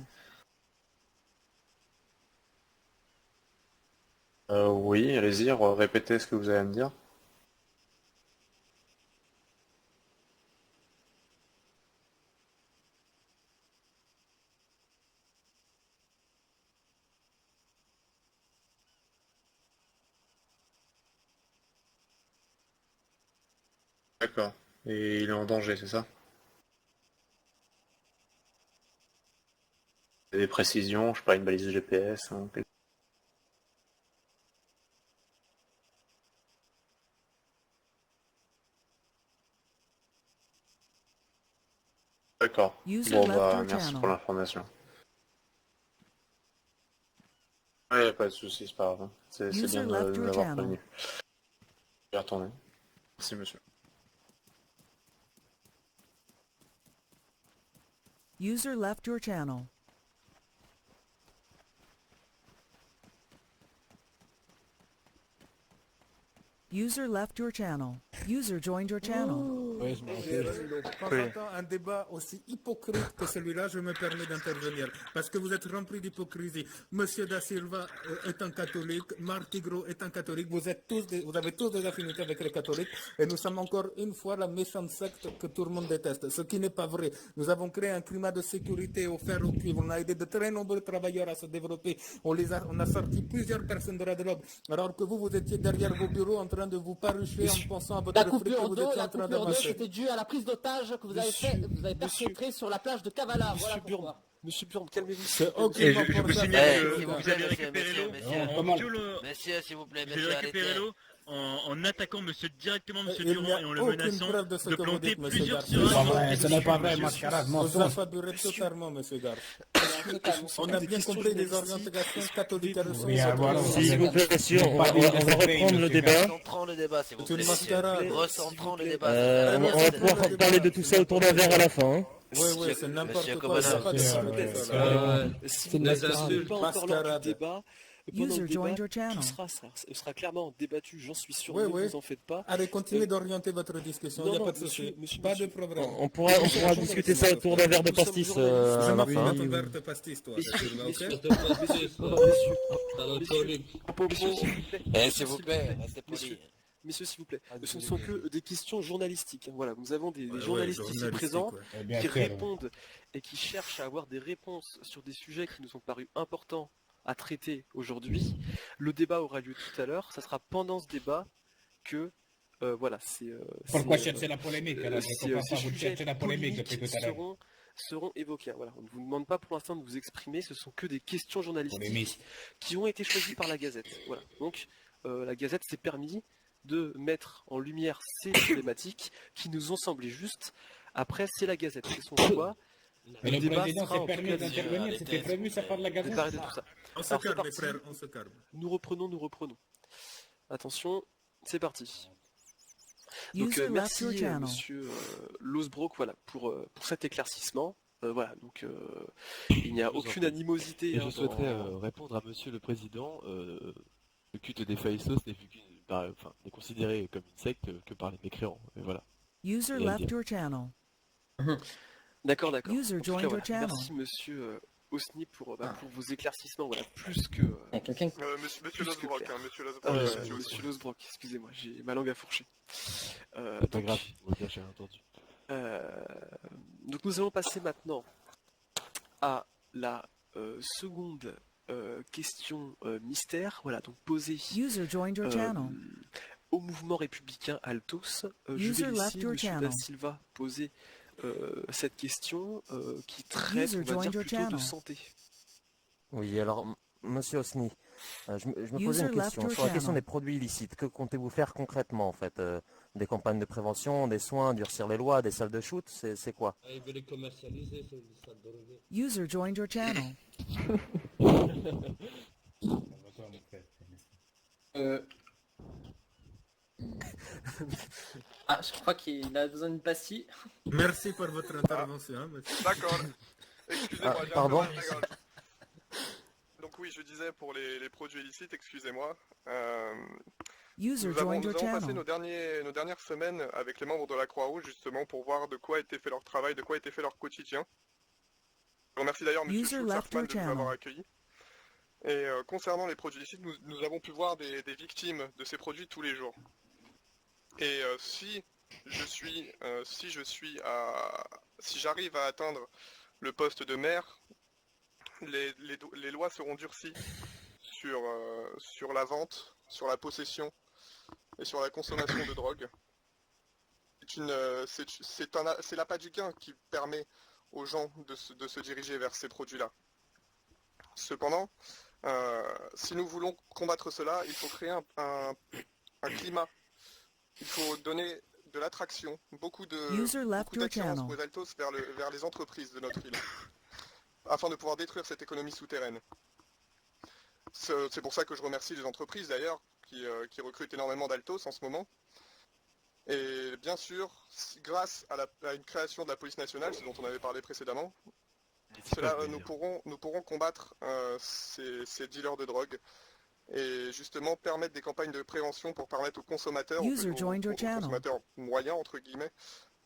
channel. Oui, allez-y, répétez ce que vous allez à me dire. D'accord. Et il est en danger, c'est ça? Des précisions, je sais pas, une balise GPS, hein, D'accord. User Bon left bah your merci channel. pour l'information. Ouais, pas de soucis, c'est pas grave. C'est User bien left de your m'avoir channel. prévenu. Je vais retourner. Merci monsieur. User left your channel. User left your channel. User joined your channel. Ouais, je me rappelle. Quand j'entends un débat aussi hypocrite que celui-là, je me permets d'intervenir. Parce que vous êtes rempli d'hypocrisie. Monsieur Da Silva est un catholique, Marc Tigro est un catholique, vous avez tous des affinités avec les catholiques, et nous sommes encore une fois la méchante secte que tout le monde déteste. Ce qui n'est pas vrai. Nous avons créé un climat de sécurité au fer au cuivre. On a aidé de très nombreux travailleurs à se développer. On a sorti plusieurs personnes de la drogue. Alors que vous étiez derrière vos bureaux en train de vous parucher en pensant à votre La fric coupure que vous d'eau, étiez en train d'avancer. c'était dû à la prise d'otage que vous avez perpétrée sur la plage de Kavala. Voilà pourquoi. Monsieur Burn, calmez-vous. C'est aucunement je vous pour ça. signale que que vous avez récupéré l'eau Monsieur, s'il vous plaît, Vous avez monsieur, récupéré arrêtez. l'eau en attaquant directement monsieur Il n'y Durand a et en le aucune menaçant preuve de ce de que vous planter dites, monsieur plusieurs Garth. tirages. Ce n'est pas vrai, Monsieur. mascarade, vous affabulez totalement, monsieur Garth. On a bien compris les orientations catholiques à S'il vous plaît, monsieur, on va reprendre le débat. Recentrons le débat, s'il vous C'est plaît. une mascarade. Recentrons le débat. On va pouvoir parler de tout ça autour d'un verre à la fin. Hein. Oui, c'est n'importe Monsieur quoi. Il n'y a pas de Si vous n'avez pas encore lors du débat, pendant User le joined débat, your channel. tout sera clairement débattu, j'en suis sûr, Oui, ne oui. vous en faites pas. Allez, continuez d'orienter votre discussion, il n'y a Non, pas de monsieur, souci. monsieur, Pas de monsieur. problème. On pourra discuter ça autour d'un verre de pastis à Je la m'en fous fin. de ton verre de pastis, toi. S'il vous plaît, restez poli. Messieurs, s'il vous plaît, ce ne sont que des questions journalistiques. hein. Voilà, nous avons des Ouais, journalistes ici journalistique, présents ouais. qui répondent et qui cherchent à avoir des réponses sur des sujets qui nous ont paru importants à traiter aujourd'hui. Le débat aura lieu tout à l'heure. Ça sera pendant ce débat que voilà, Pourquoi chercher la polémique alors Je ces comprends pas, vous sujets cherchez la polémique depuis polémiques tout à l'heure. seront évoqués. Voilà, on ne vous demande pas pour l'instant de vous exprimer. Ce sont que des questions journalistiques Polémique. qui ont été choisies par la Gazette. Voilà, donc la Gazette s'est permis de mettre en lumière ces problématiques qui nous ont semblé justes. Après, c'est la Gazette, c'est son choix. Mais Le le débat président sera s'est en tout permis cas d'intervenir, c'était prévu, ça part de la je vais gazette. t'arrêter tout ça. On se Alors, c'est calme, les parti. frères, on se calme. Nous reprenons. Attention, c'est parti. Donc User left merci your channel. monsieur Losbrook voilà, pour cet éclaircissement. Voilà, donc il n'y a Je vous en aucune prie. animosité. Et hein, je souhaiterais dans- répondre à Monsieur le Président. Le culte des Faïsos n'est considéré comme une secte que par les mécréants. Et voilà. User Et à le left dire. your channel. D'accord. User En tout joined cas, your voilà. channel. Merci monsieur Osni pour vos éclaircissements, voilà, plus que... Monsieur plus que Losbrock, clair. hein, monsieur Losbrock. Monsieur Losbrock, excusez-moi, j'ai ma langue à fourcher. C'est pas grave, on va dire, j'ai entendu. Donc nous allons passer maintenant à la seconde question mystère, voilà, donc posée User joined your channel. au mouvement républicain Altos. Je User vais left laisser your M. channel. Da Silva poser cette question qui traite, User on va dire, joined your plutôt de channel. santé. Oui, alors, monsieur Osni, je me User posais une left question. your Sur la question channel. des produits illicites, que comptez-vous faire concrètement, en fait des campagnes de prévention, des soins, durcir les lois, des salles de shoot, c'est quoi? Ah, il veut les commercialiser sur les salles de revue. User joined your channel. Ah, je crois qu'il a besoin d'une pastille. Merci pour votre intervention, hein, monsieur. D'accord. Excusez-moi, j'ai un peu pardon. mal à la gorge. Donc oui, je disais pour les produits illicites, excusez-moi. User Nous avons joined your passé channel. nos dernières semaines avec les membres de la Croix-Rouge justement pour voir de quoi était fait leur travail, de quoi était fait leur quotidien. Je remercie d'ailleurs M. User left Schultzman your de nous avoir channel. accueillis. Et concernant les produits illicites, nous avons pu voir des victimes de ces produits tous les jours. Et si j'arrive à atteindre le poste de maire, les lois seront durcies sur la vente, sur la possession et sur la consommation de drogue. C'est l'appât du gain qui permet aux gens de se diriger vers ces produits-là. Cependant, si nous voulons combattre cela, il faut créer un climat. Il faut donner de l'attraction, beaucoup User left your d'attirance channel. pour les Altos vers les entreprises de notre île, afin de pouvoir détruire cette économie souterraine. C'est pour ça que je remercie les entreprises d'ailleurs, qui recrutent énormément d'Altos en ce moment. Et bien sûr, grâce à une création de la police nationale, ce dont on avait parlé précédemment, nous pourrons combattre ces dealers de drogue et justement permettre des campagnes de prévention pour permettre aux consommateurs, User joined your channel. consommateurs moyens entre guillemets,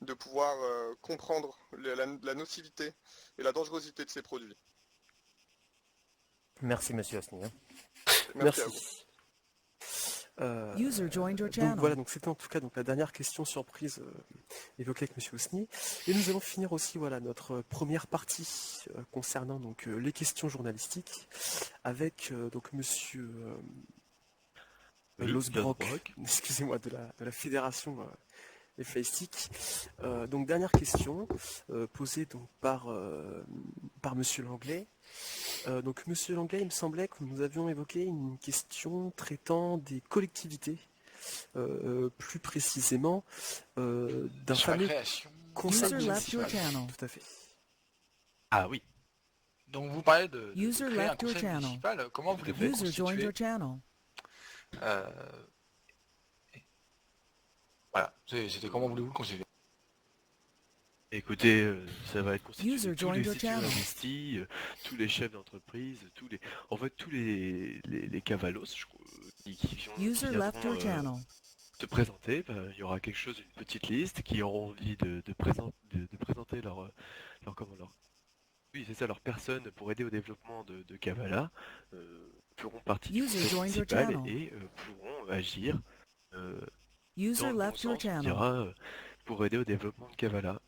de pouvoir comprendre la nocivité et la dangerosité de ces produits. Merci, monsieur Osni. hein. Merci. À vous. User joined your Donc channel. voilà, donc c'était en tout cas donc la dernière question surprise évoquée avec Monsieur Osni. Et nous allons finir aussi voilà notre première partie concernant donc les questions journalistiques avec donc Monsieur Oui, Losbrock, Losbrock. excusez-moi de la fédération Faistic. Donc dernière question posée donc par Monsieur Langlais. Donc Monsieur Langlais, il me semblait que nous avions évoqué une question traitant des collectivités, plus précisément d'un Sur la fameux création. conseil User left your municipal. channel. Tout à fait. Ah oui. Donc vous parlez de User créer un left your conseil channel. municipal. Comment voulez-vous User joined your constituer channel. Voilà, c'était comment voulez-vous le constituer? Écoutez, ça va être constitué User de tous joined les your CTO channel. investis, tous les chefs d'entreprise, tous les cavalos, je crois, qui User left your viendront channel. se présenter. Il y aura quelque chose, une petite liste, qui auront envie de présenter oui, c'est ça, leur personne pour aider au développement de Kavala, feront partie du User conseil joined your municipal channel. et pourront agir User dans le bon left your sens, on channel. dira, pour aider au développement de Kavala.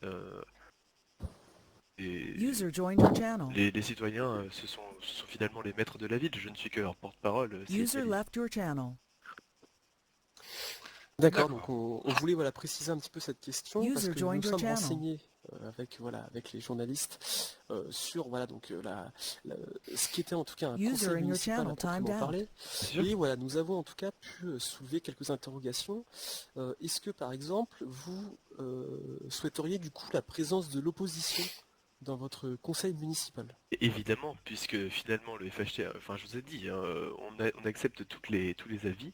Et User joined your channel. les citoyens, ce sont finalement les maîtres de la ville, je ne suis que leur porte-parole. c'est User Cali. left your channel. D'accord, donc on voulait voilà, préciser un petit peu cette question parce User que nous joined nous your sommes channel. renseignés avec les journalistes sur voilà donc ce qui était en tout cas un User conseil in your municipal channel, à proprement timed out. parler. sûr. Et voilà, nous avons en tout cas pu soulever quelques interrogations. Est-ce que par exemple vous souhaiteriez du coup la présence de l'opposition dans votre conseil municipal. Évidemment, puisque finalement le FHT, enfin je vous ai dit, hein, on accepte tous les avis,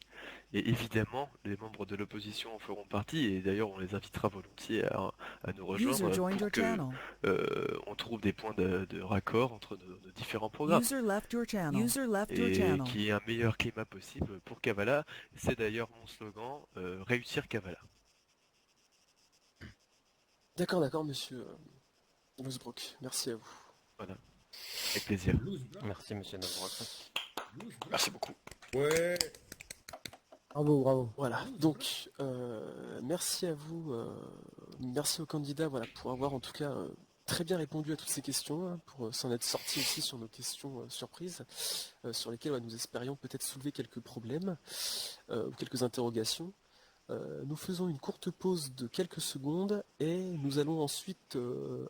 et évidemment les membres de l'opposition en feront partie, et d'ailleurs on les invitera volontiers à nous rejoindre pour que on trouve des points de raccord entre nos différents programmes, User left your channel. User left et your channel. qu'il y ait un meilleur climat possible pour Kavala. C'est d'ailleurs mon slogan, réussir Kavala. D'accord, monsieur Losbrook, merci à vous. Voilà, avec plaisir. Merci monsieur Losbrook. Merci beaucoup. Ouais. Bravo. Voilà, donc merci à vous, merci aux candidats voilà, pour avoir en tout cas très bien répondu à toutes ces questions, hein, pour s'en être sortis aussi sur nos questions surprises, sur lesquelles nous espérions peut-être soulever quelques problèmes ou quelques interrogations. Nous faisons une courte pause de quelques secondes et nous allons ensuite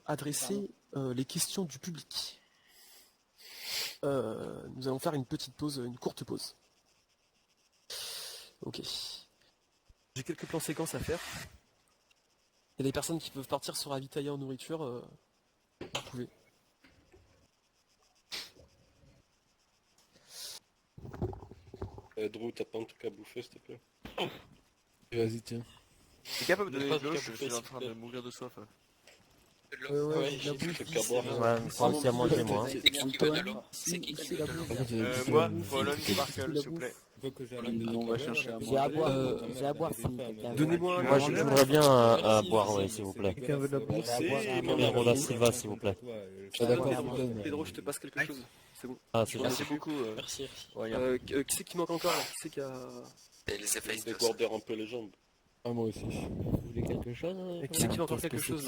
adresser les questions du public. Nous allons faire une courte pause. Ok. J'ai quelques plans séquences à faire. Il y a des personnes qui peuvent partir se ravitailler en nourriture. Vous pouvez. Drew, t'as pas un truc à bouffer, s'il te plaît? Vas-y, tiens. T'es capable de donner de l'eau? Je suis en train de mourir de soif. Ouais, j'ai des trucs à boire. Ouais, prends aussi à manger, moi. C'est qui veut de l'eau? C'est qui veut de l'eau? Moi, Bologne, Sparkle, s'il vous plaît. On va chercher à J'ai à boire. boire si quelqu'un veut. Donnez-moi Moi, je voudrais bien à boire, oui, s'il vous plaît. Quelqu'un veut de la bourse? Numéro da Silva, s'il vous plaît. D'accord, Pedro, je te passe quelque chose. C'est bon. Ah, c'est Merci beaucoup. Merci. Qui c'est qui manque encore là? Qui c'est qui a... Et les effets Je déborder un peu les jambes. Ah, moi aussi. Vous voulez quelque chose? Qui c'est qui veut encore quelque chose?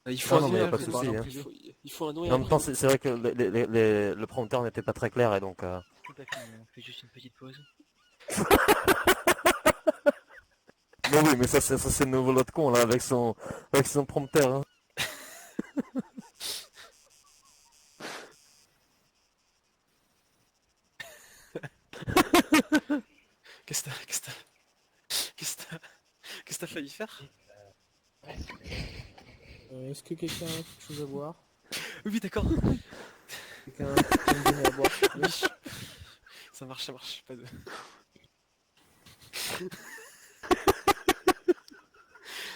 Il Non, faut non, un mais y a noyau, pas de souci, hein. il faut un noyau. En même temps, c'est vrai que le prompteur n'était pas très clair et donc. Tout à fait, on fait juste une petite pause. Mais oui, mais ça c'est le nouveau lot de con là avec son prompteur. Hein. Qu'est-ce que t'as failli faire? Est-ce que quelqu'un a quelque chose à boire? Oui, d'accord. Quelqu'un a une bière à boire? Oui. Ça marche, pas de...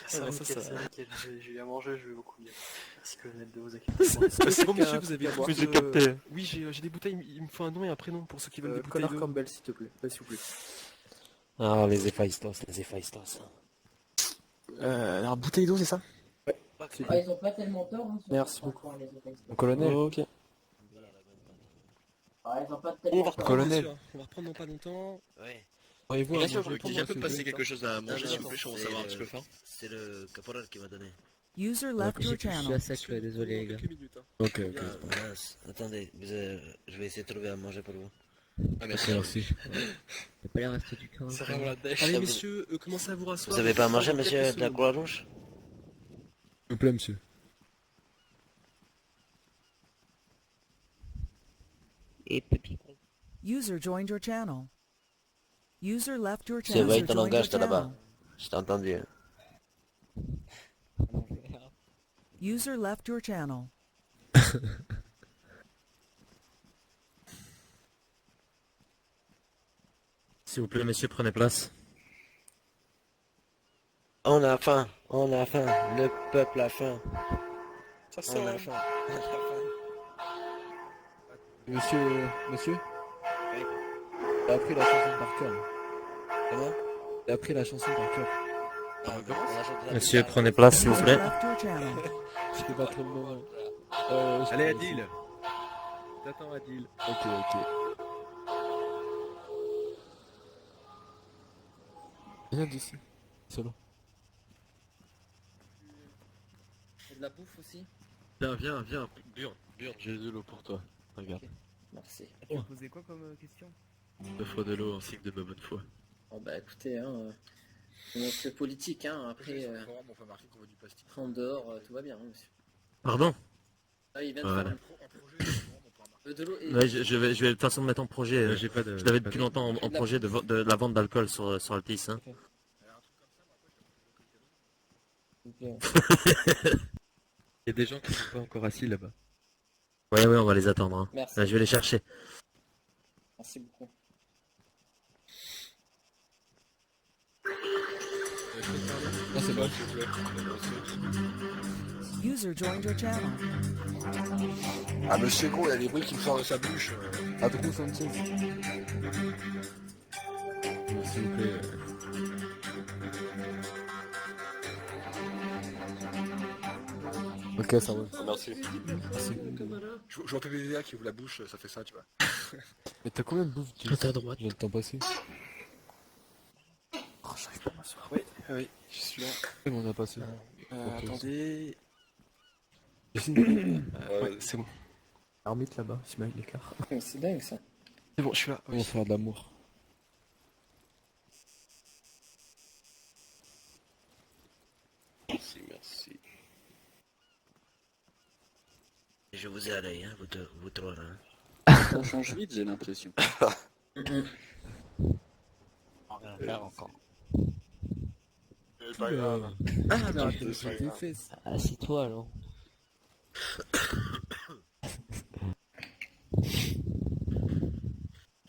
Ça, J'ai eu à manger, je vais beaucoup mieux. Merci colonel de vos acquisitions. C'est bon monsieur, vous avez Oui, j'ai capté. Oui, j'ai des bouteilles, il me faut un nom et un prénom pour ceux qui veulent des bouteilles Connor d'eau. Campbell, s'il te plaît. S'il vous plaît. Ah, les Héphaïstos. Alors, bouteille d'eau, c'est ça? Ils ont pas tellement tort. Hein, Merci beaucoup. Mon colonel. Ok. Ils ont pas On tellement va tort. reprendre, Colonel. monsieur, on va reprendre dans pas longtemps. Ouais. Auriez-vous Bien à sûr, manger pour quelqu'un moi, peut s'il passer vous plaît? quelque chose à manger, Non, s'il vous non, plaît, je commence à avoir un petit peu faim. C'est le caporal qui m'a donné. User left your Je suis channel. à sec, désolé les gars. Quelques minutes, hein. Ok. Mince. Attendez, je vais essayer de trouver à manger pour vous. Ah, merci. Merci. T'as pas l'air resté du camp. C'est vraiment la dèche. Allez messieurs, commencez à vous rasseoir. Vous avez pas à manger, Dans monsieur quelques de la secondes. Croix-Rouge? S'il vous plaît, monsieur. Et petit con. User joined your channel. User left your C'est channel. vrai, User ton joined langage, your t'as là-bas. channel. Je t'ai entendu. User left your channel. S'il vous plaît, messieurs, prenez place. On a faim, le peuple a faim. Ça On a sent... faim. Monsieur. Oui. T'as appris la chanson par cœur. Comment? T'as appris la chanson par cœur. On a chanté la Messieurs, guitare. prenez place, s'il vous User plaît. left your channel. C'était pas très mauvais. Allez, Adil. T'attends, Adil. Ok. Viens d'ici. Solo. Et de la bouffe aussi? Viens, Burn, j'ai de l'eau pour toi. Regarde. Merci. Tu as posé quoi comme question? T'offre de l'eau en signe de ma bonne foi. Oh bah écoutez, hein, c'est le politique, hein, après en dehors, tout va bien, hein, monsieur. Pardon? Ah, il vient de Voilà. faire de l'eau et... Ouais, je vais de toute façon me mettre en projet. J'ai pas de- Je l'avais depuis longtemps en projet de la vente d'alcool sur Altis. Hein. Il y a des gens qui sont pas encore assis là-bas. Ouais, on va les attendre. Hein. Merci. Je vais les chercher. Merci beaucoup. Ah, c'est bon. User joined your channel. Ah, monsieur Gros, il y a des bruits qui me sortent de sa bouche. Adrou Sanchez. S'il vous plaît. Ok, ça va. Merci. Merci. Je vois PPVA qui ouvre la bouche, ça fait ça, tu vois. Mais t'as combien de bouffe tu Tout à droite. Je viens de t'en passer. Oh, j'arrive pas à m'asseoir. Oui, je suis là. Mais on a passé. Attendez. Ouais, c'est bon. Armite là-bas, Ismaël l'écart. C'est dingue ça. C'est bon, je suis là. On va faire de l'amour. Merci. Je vous ai à l'œil, hein, vous trois là. On change vite, j'ai l'impression. On va faire encore. C'est pas grave. Ah, mais arrête de faire tes fesses. Assis-toi alors.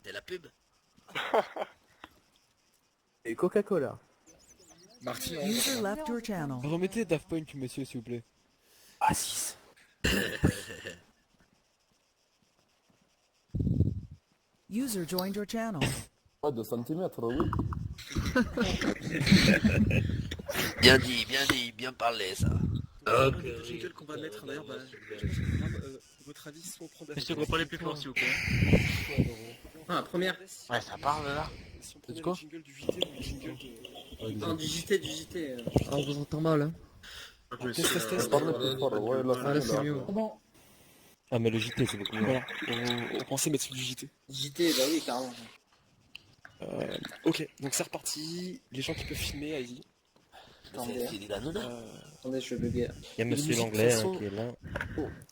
C'est la pub. Et Coca-Cola. Marty, User left your channel. Remettez Daft Punk, monsieur, s'il vous plaît. Ah, 6. User joined your channel. Ouais, 2 cm, oui. Bien parlé ça. Le jingle qu'on va mettre d'ailleurs, votre avis, si on prend Daft Monsieur, Punk, parlez plus fort s'il vous plaît. Ah, première. Ouais, ça parle là. Si on prenait le jingle du JT ou le jingle de... Non, du JT. Ah, on vous entend mal, hein. Test. Parlez plus fort, ouais, là c'est mieux. Bon. Ah, mais le JT, c'est beaucoup mieux. Voilà, on pensait mettre sur du JT. JT, bah oui, carrément. Ok, donc c'est reparti. Les gens qui peuvent filmer, allez-y. Attendez, Attendez, je vais bugger. Il y a monsieur musiques, l'anglais de toute façon, qui est là.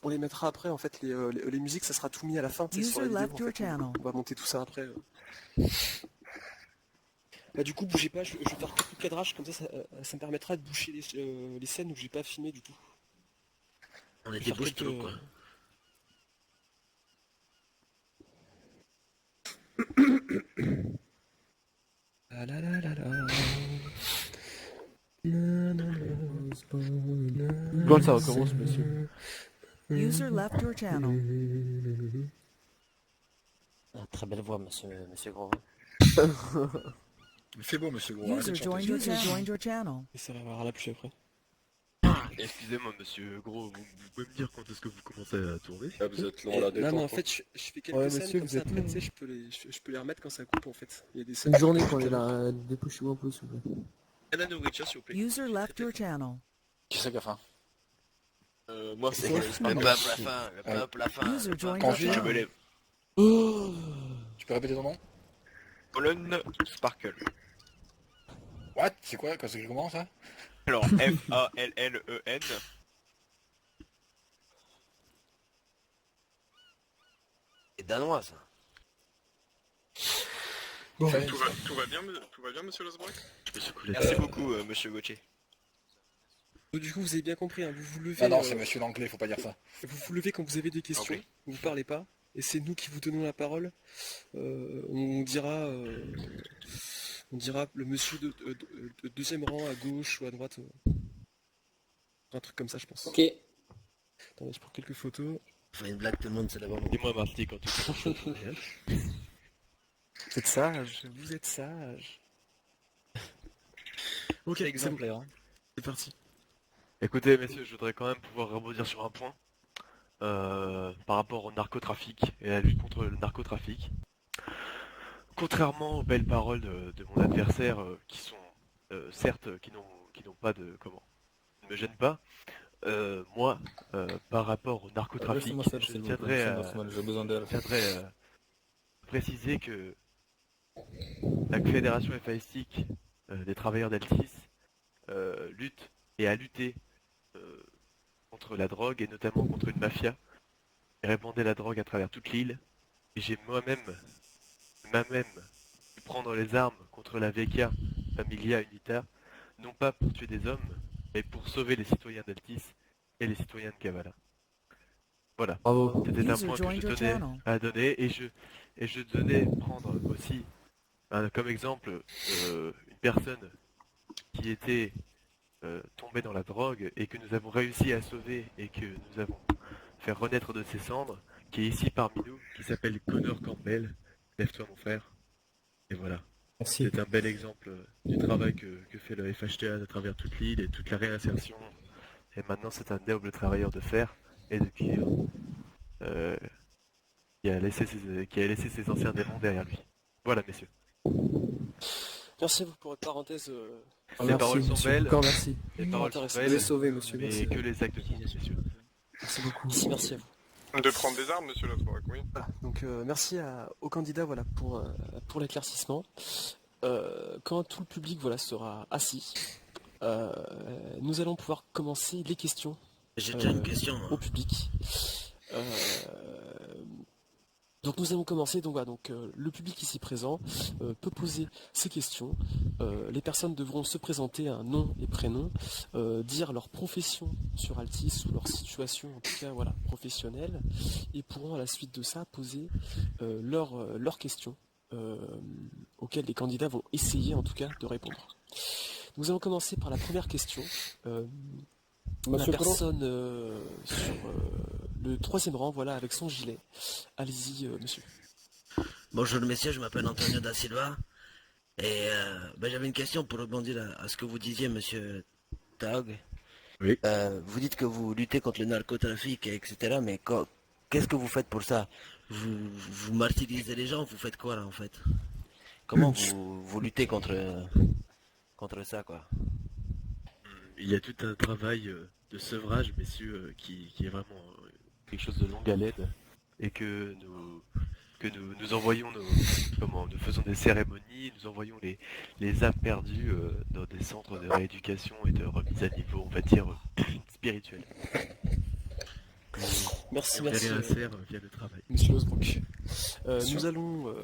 On les mettra après, en fait, les musiques, ça sera tout mis à la fin, tu sais, sur la User vidéo, left en your fait, channel. on va monter tout ça après. Bah, du coup, bougez pas, je vais faire quelques cadrages, comme ça me permettra de boucher les scènes où j'ai pas filmé du tout. On était bouche tout quoi. La la la la la. Bon, ça recommence, monsieur. User left your channel. Ah, très belle voix, monsieur Gros. Il fait beau, monsieur Gros. User joined your channel. Et ça va avoir la pluie après. Excusez-moi, monsieur Gros, vous pouvez me dire quand est-ce que vous commencez à tourner? Ah, vous êtes long là, Non, mais en fait, je fais quelques scènes, monsieur, comme vous ça, êtes après, long. tu sais, je peux les remettre quand ça coupe, en fait. Il y a des scènes... Une journée qu'on est là, dépêchez-vous un peu, s'il vous plaît. Anna Nourriture, s'il vous plaît. User left your channel. Qui c'est qui a faim? Moi, c'est Le peuple la fin, le peuple la fin. User joined Quand your je me channel. lève. Tu peux répéter ton nom? Pollen Sparkle. What? C'est quoi? Quand c'est comment ça? Alors, F-A-L-L-E-N. C'est danois ça. Bon, Tout va bien, monsieur Losbrock? Merci beaucoup, monsieur Gauthier. donc, du coup, vous avez bien compris, hein, vous vous levez... Ah non, c'est monsieur l'anglais, faut pas dire ça. Vous vous levez quand vous avez des questions, Ok. vous parlez pas, et c'est nous qui vous donnons la parole. On dira le monsieur de deuxième rang à gauche ou à droite. Un truc comme ça, je pense. Ok. Attendez, je prends quelques photos. Enfin, une blague, tout le monde c'est d'abord. Dis-moi, Marty, quand tu commences. Vous êtes sage, vous êtes sage. Ok, c'est bon. exemplaire. Hein. C'est parti. Écoutez, messieurs, je voudrais quand même pouvoir rebondir sur un point. Par rapport au narcotrafic et à la lutte contre le narcotrafic. Contrairement aux belles paroles de mon adversaire, qui sont certes qui n'ont pas de comment, ne me gênent pas. Moi, par rapport au narcotrafic, je tiendrais à préciser que la Fédération FAISTIC des travailleurs d'Altis lutte et a lutté contre la drogue et notamment contre une mafia qui répandait la drogue à travers toute l'île. Et j'ai moi-même pu prendre les armes contre la VK Familia Unita, non pas pour tuer des hommes, mais pour sauver les citoyens d'Altis et les citoyens de Kavala. Voilà. Bravo. C'était un User point que joined je your tenais channel. à donner et je tenais prendre aussi comme exemple une personne qui était tombée dans la drogue et que nous avons réussi à sauver et que nous avons fait renaître de ses cendres, qui est ici parmi nous, qui s'appelle Connor Campbell. Lève-toi mon frère. Et voilà. Merci. C'est un bel exemple du travail que fait le FHTA à travers toute l'île et toute la réinsertion. Et maintenant c'est un noble travailleur de fer et de cuivre qui a laissé ses anciens démons derrière lui. Voilà messieurs. Merci à vous pour votre parenthèse. Les paroles sont belles. Encore merci. Les paroles sont Vous belles. avez sauvé, monsieur. Mais Merci. que les actes comptent, messieurs. Merci beaucoup. Merci à vous. De prendre des armes, monsieur Lasbrock, oui. Voilà, donc merci aux candidats voilà, pour l'éclaircissement. Quand tout le public voilà, sera assis, nous allons pouvoir commencer les questions J'ai déjà une question. au public. Donc nous allons commencer, donc, voilà, le public ici présent peut poser ses questions. Les personnes devront se présenter un nom et prénom, dire leur profession sur Altis ou leur situation en tout cas voilà, professionnelle, et pourront à la suite de ça poser leurs questions auxquelles les candidats vont essayer en tout cas de répondre. Nous allons commencer par la première question. La Monsieur personne sur le troisième rang, voilà, avec son gilet. Allez-y, monsieur. Bonjour messieurs, je m'appelle Antonio da Silva. Et j'avais une question pour rebondir à ce que vous disiez, monsieur Taog. Oui. Vous dites que vous luttez contre le narcotrafic, etc. Mais qu'est-ce que vous faites pour ça? Vous martyrisez les gens, vous faites quoi là en fait? Comment vous luttez contre ça quoi? Il y a tout un travail de sevrage, messieurs, qui est vraiment quelque chose de longue haleine et que nous envoyons nous faisons des cérémonies, nous envoyons les âmes perdues dans des centres de rééducation et de remise à niveau, on va dire, spirituel. Merci, on merci. les réinsère via le travail. Monsieur Osbrook. Nous allons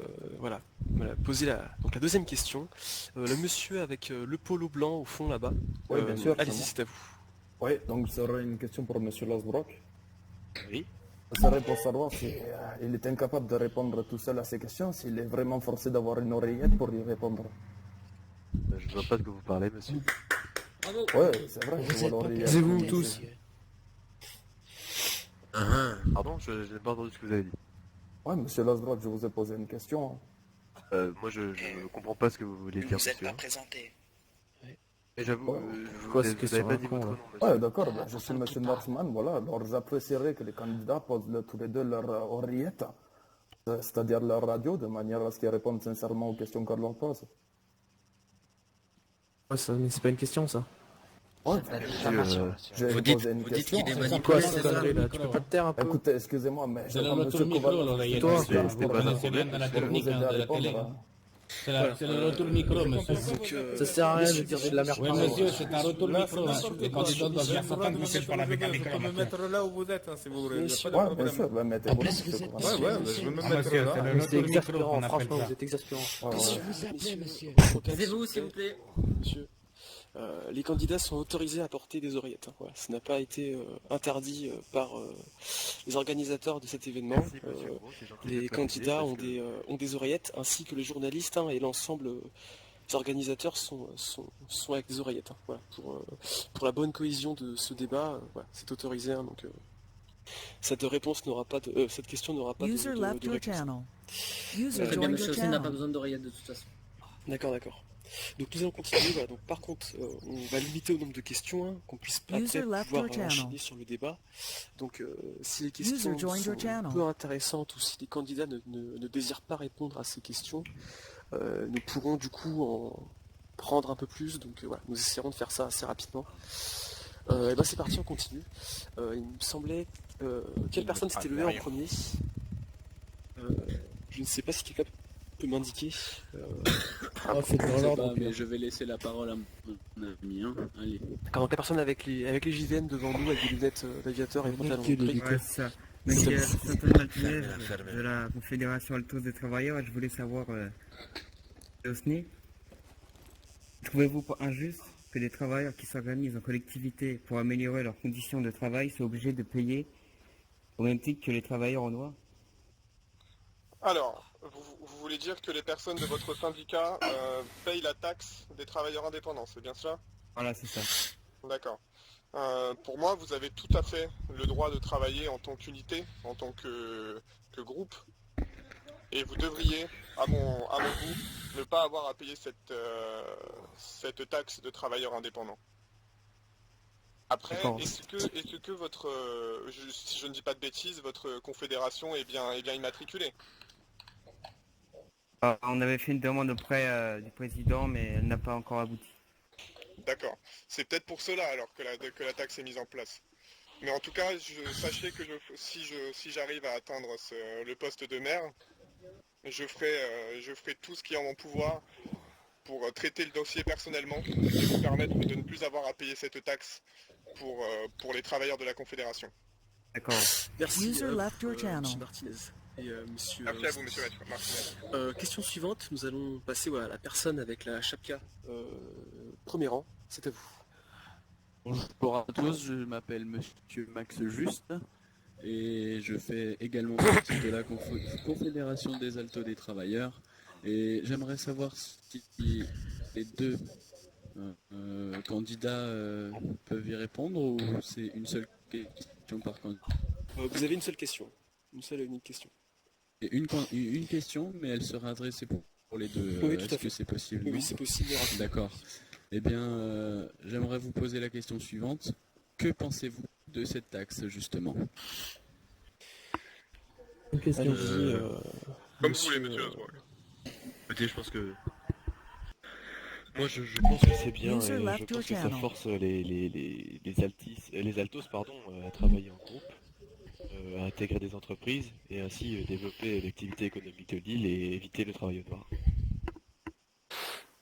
poser la deuxième question. Le monsieur avec le polo blanc au fond là-bas. Oui, bien sûr. Allez-y, c'est à vous. Oui, donc ça aurait une question pour monsieur Lasbrock. Oui. Ça serait pour savoir si il est incapable de répondre tout seul à ces questions, s'il est vraiment forcé d'avoir une oreillette pour y répondre. Je ne vois pas de quoi vous parlez, monsieur. Oui, c'est vrai, je vois l'oreillette. Taisez-vous tous. Pardon, je n'ai pas entendu ce que vous avez dit. Oui, monsieur Lasbrock, je vous ai posé une question. Moi, je ne comprends pas ce que vous voulez dire, Vous êtes monsieur. pas présenté. Mais j'avoue, Quoi, vous c'est n'avez pas dit question votre à nom, quoi, monsieur. Oui, d'accord, je suis monsieur Northman, voilà. Alors j'apprécierais que les candidats posent tous les deux leur oreillette, c'est-à-dire leur radio, de manière à ce qu'ils répondent sincèrement aux questions qu'on leur pose. Ouais, mais c'est pas une question ça. Ouais, Vous dites qu'il est manipulé, Quoi c'est cette ça? connerie là? Tu peux pas te taire un peu? Écoutez, excusez-moi, mais C'est j'entends le monsieur retour micro, Koval. l'oreillette. Toi, c'est pas un C'est bien dans la Pour technique vous aider à de la répondre. télé. C'est le retour micro, monsieur. Ça sert à rien de dire de la merde. Oui, monsieur, c'est un retour micro. Les candidats doivent bien s'entendre quand ils parlent avec un Vous micro. pouvez me mettre là où vous êtes, si vous voulez. Monsieur. Il y a pas de Ouais, bien sûr, problème. mettez-vous là, monsieur Koval. Je veux me Ah, mettre monsieur, là. c'est le C'est retour micro exaspérant, qu'on appelle franchement, ça. vous êtes exaspérant. Qu'est-ce que vous appelez, monsieur Occasion. Taisez-vous, s'il vous plaît. Monsieur. Les candidats sont autorisés à porter des oreillettes. Voilà. Ça n'a pas été interdit par les organisateurs de cet événement. Merci, monsieur Gros, c'est gentil Les d'être candidats précisé, ont des oreillettes, ainsi que les journalistes et l'ensemble des organisateurs sont avec des oreillettes. Voilà. Pour la bonne cohésion de ce débat, voilà, c'est autorisé. Donc, cette question n'aura pas User de left your réponse. channel. User Très bien, joined monsieur your aussi n'a pas channel. besoin d'oreillette de toute façon. D'accord. Donc nous allons continuer. Voilà. Donc, par contre, on va limiter au nombre de questions, qu'on puisse pas User peut-être left pouvoir your channel. enchaîner sur le débat. Donc si les questions User joined your sont channel. peu intéressantes ou si les candidats ne désirent pas répondre à ces questions, nous pourrons du coup en prendre un peu plus. Donc voilà, nous essaierons de faire ça assez rapidement. Et ben c'est parti, on continue. Il me semblait... quelle personne s'était levée en premier? Je ne sais pas si quelqu'un peut m'indiquer. C'est dans l'ordre. Mais je vais laisser la parole à mon ami. Hein. Allez. D'accord, donc la personne avec les JVM devant nous, avec des lunettes d'aviateur et pantalon gris. Ouais, c'est ça. Monsieur Antoine Martinez de la Confédération Altos des Travailleurs, je voulais savoir, Osni, trouvez-vous pas injuste que que les travailleurs qui s'organisent en collectivité pour améliorer leurs conditions de travail sont obligés de payer au même titre que les travailleurs en noir? Alors, vous voulez dire que les personnes de votre syndicat payent la taxe des travailleurs indépendants, c'est bien cela? Voilà, c'est ça. D'accord. Pour moi, vous avez tout à fait le droit de travailler en tant qu'unité, en tant que groupe, et vous devriez, à mon goût, ne pas avoir à payer cette taxe de travailleurs indépendants. Après, est-ce que votre, si je ne dis pas de bêtises, votre confédération est bien immatriculée? On avait fait une demande auprès du président, mais elle n'a pas encore abouti. D'accord. C'est peut-être pour cela alors que la taxe est mise en place. Mais en tout cas, sachez que si j'arrive à atteindre le poste de maire, je ferai tout ce qui est en mon pouvoir pour traiter le dossier personnellement et vous permettre de ne plus avoir à payer cette taxe pour les travailleurs de la Confédération. D'accord. Merci, User left your Monsieur channel. Martinez. Et monsieur, Merci à vous, monsieur Martinez. question suivante, nous allons passer à la personne avec la chapka. Premier rang, c'est à vous. Bonjour à tous, je m'appelle Monsieur Max Juste et je fais également partie de la Confédération des Altos des Travailleurs et j'aimerais savoir si les deux candidats peuvent y répondre ou c'est une seule question par candidat. Vous avez une seule question, une seule et unique question. Et une question, mais elle sera adressée pour les deux. Oui, tout à Est-ce fait. que c'est possible? Oui, c'est possible. D'accord. Eh bien, j'aimerais vous poser la question suivante. Que pensez-vous de cette taxe, justement? Une question. Comme vous voulez, monsieur. Écoutez, je pense que... Moi, je pense que c'est bien, et User je left your pense que ça channel. force les altos à travailler en groupe, à intégrer des entreprises, et ainsi développer l'activité économique de l'île et éviter le travail au noir.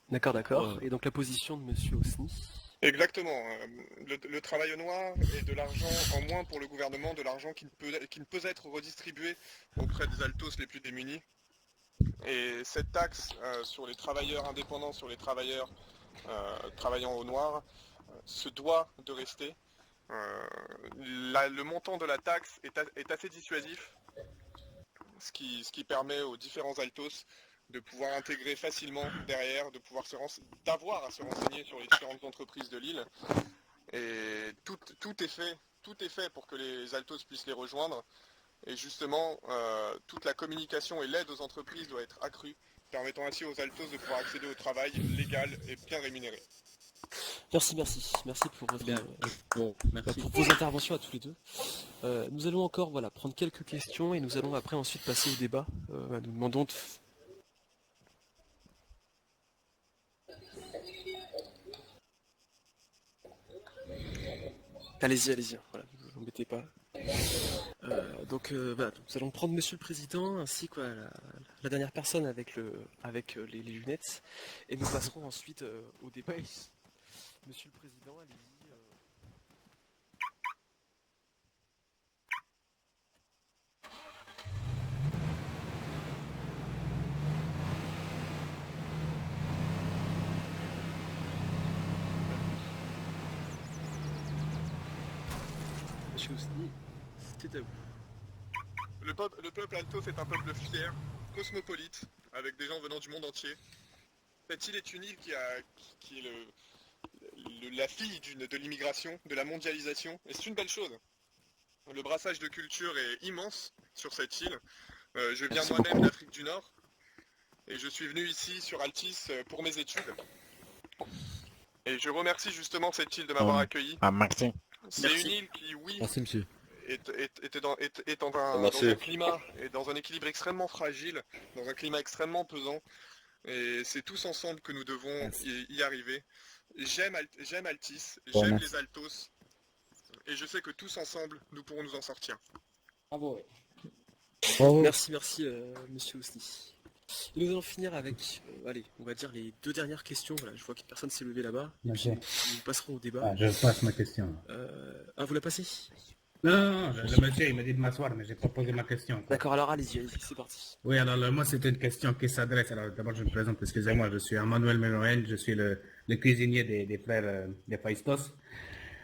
D'accord. Et donc la position de monsieur Osni? Exactement. Le travail au noir est de l'argent en moins pour le gouvernement, de l'argent qui ne peut être redistribué auprès des altos les plus démunis. Et cette taxe sur les travailleurs indépendants, sur les travailleurs travaillant au noir, se doit de rester. Le montant de la taxe est assez dissuasif, ce qui permet aux différents altos de pouvoir intégrer facilement derrière, d'avoir à se renseigner sur les différentes entreprises de l'île. Et tout est fait pour que les altos puissent les rejoindre. Et justement, toute la communication et l'aide aux entreprises doit être accrue, permettant ainsi aux altos de pouvoir accéder au travail légal et bien rémunéré. Merci pour votre merci. pour vos interventions à tous les deux. Nous allons encore prendre quelques questions et nous allons après ensuite passer au débat. Nous demandons de... Allez-y, voilà, ne vous embêtez pas. Donc nous allons prendre Monsieur le Président ainsi que la dernière personne avec les lunettes et nous passerons ensuite au débat. Monsieur le Président, allez-y. Monsieur Osni, c'est à vous. Le peuple altos est un peuple fier, cosmopolite, avec des gens venant du monde entier. Cette île est une île qui est la fille de l'immigration, de la mondialisation, et c'est une belle chose. Le brassage de culture est immense sur cette île. Je viens moi-même d'Afrique du Nord, et je suis venu ici sur Altis pour mes études. Et je remercie justement cette île de m'avoir accueilli. Merci. C'est une île qui, oui, Merci, monsieur. est dans un climat et dans un équilibre extrêmement fragile, dans un climat extrêmement pesant. Et c'est tous ensemble que nous devons y arriver. J'aime Altis, j'aime les altos, et je sais que tous ensemble, nous pourrons nous en sortir. Bravo. Merci, monsieur Osni. Et nous allons finir avec, on va dire les deux dernières questions. Voilà, je vois que personne s'est levé là-bas. Et puis, nous passerons au débat. Je passe ma question. Vous la passez? Non, le monsieur, il m'a dit de m'asseoir, mais j'ai pas posé ma question. D'accord, alors allez-y, c'est parti. Oui, alors moi, c'était une question qui s'adresse. Alors d'abord, je me présente, excusez-moi, je suis Emmanuel Meloen, je suis le cuisinier des frères des Faistos.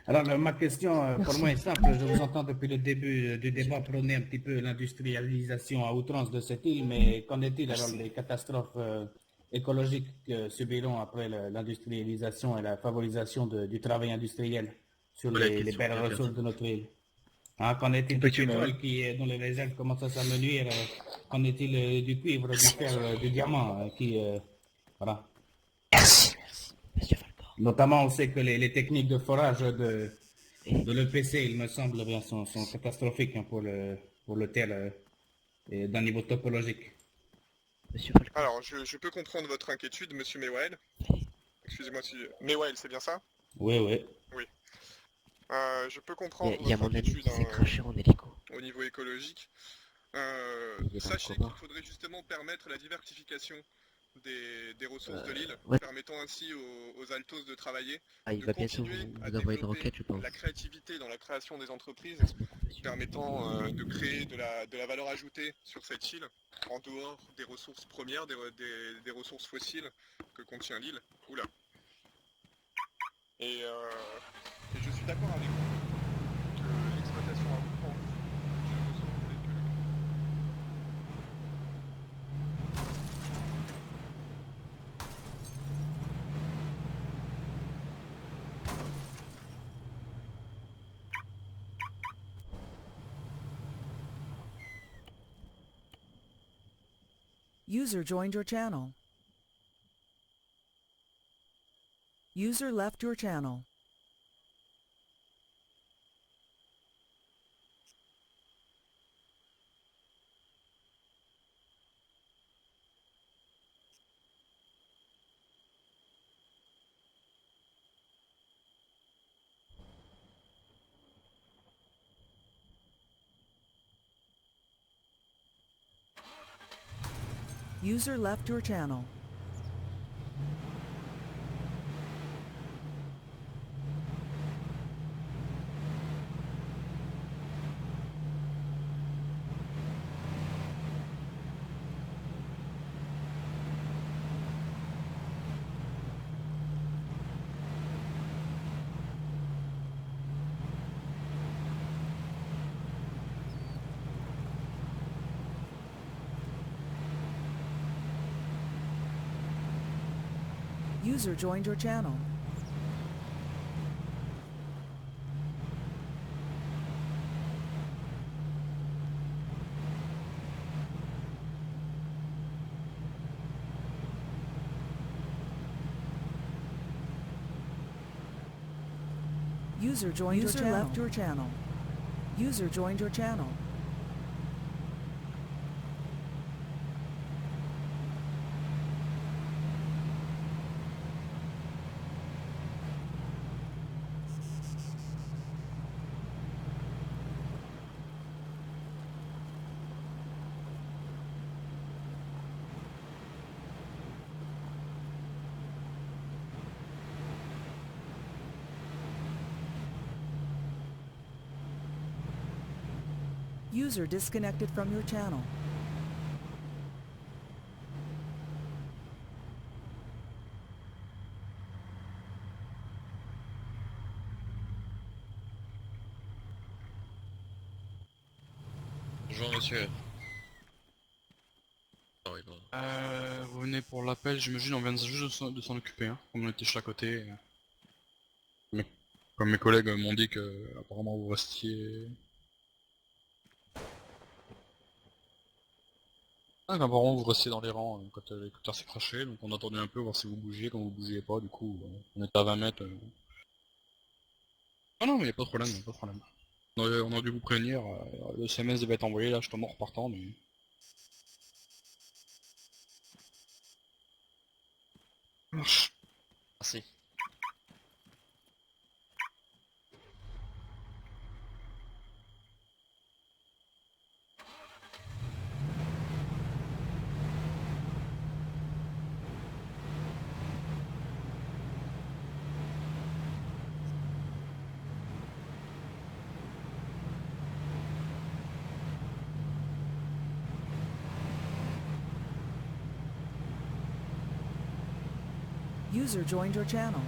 Alors, ma question, pour moi, est simple. Je vous entends depuis le début du débat prôner un petit peu l'industrialisation à outrance de cette île, mais qu'en est-il alors des catastrophes écologiques que subiront après l'industrialisation et la favorisation du travail industriel sur les belles ressources de notre île? Hein, qu'en est-il du pétrole dont les réserves commencent à s'amenuire? Qu'en est-il du cuivre, du fer, du diamant voilà. Merci. Notamment, on sait que les techniques de forage de l'EPC, il me semble bien, sont catastrophiques pour le terre et d'un niveau topologique. Alors, je peux comprendre votre inquiétude, monsieur Mewael. Excusez-moi si... Mewael, c'est bien ça? Oui. Oui. Je peux comprendre Il y a votre mon ami inquiétude qui s'est craché en hélico. au niveau écologique. Sachez qu'il faudrait justement permettre la diversification des ressources de l'île, permettant ainsi aux Altos de travailler, il de va bientôt continuer à vous envoyer une développer requête, je pense. la créativité dans la création des entreprises, permettant de créer de la valeur ajoutée sur cette île, en dehors des ressources premières, des ressources fossiles que contient l'île. Oula. Et je suis d'accord avec vous que l'exploitation à outrance d'une ressource telle que User joined your channel. User left your channel. User left your channel. User joined your channel. User joined your channel. Left your channel. User joined your channel. User disconnected from your channel. Bonjour monsieur. Vous venez pour l'appel, j'imagine, on vient juste de s'en occuper, hein, comme on était juste à côté. Mais, comme mes collègues m'ont dit que apparemment vous restiez... apparemment vous restiez dans les rangs quand l'écouteur s'est craché, donc on a attendu un peu voir si vous bougiez, quand vous bougiez pas, du coup on était à 20 mètres. Ah non mais y a pas de problème, y a pas de problème. On a dû vous prévenir, le SMS devait être envoyé là justement en repartant, mais... Marche. Merci. User joined your channel.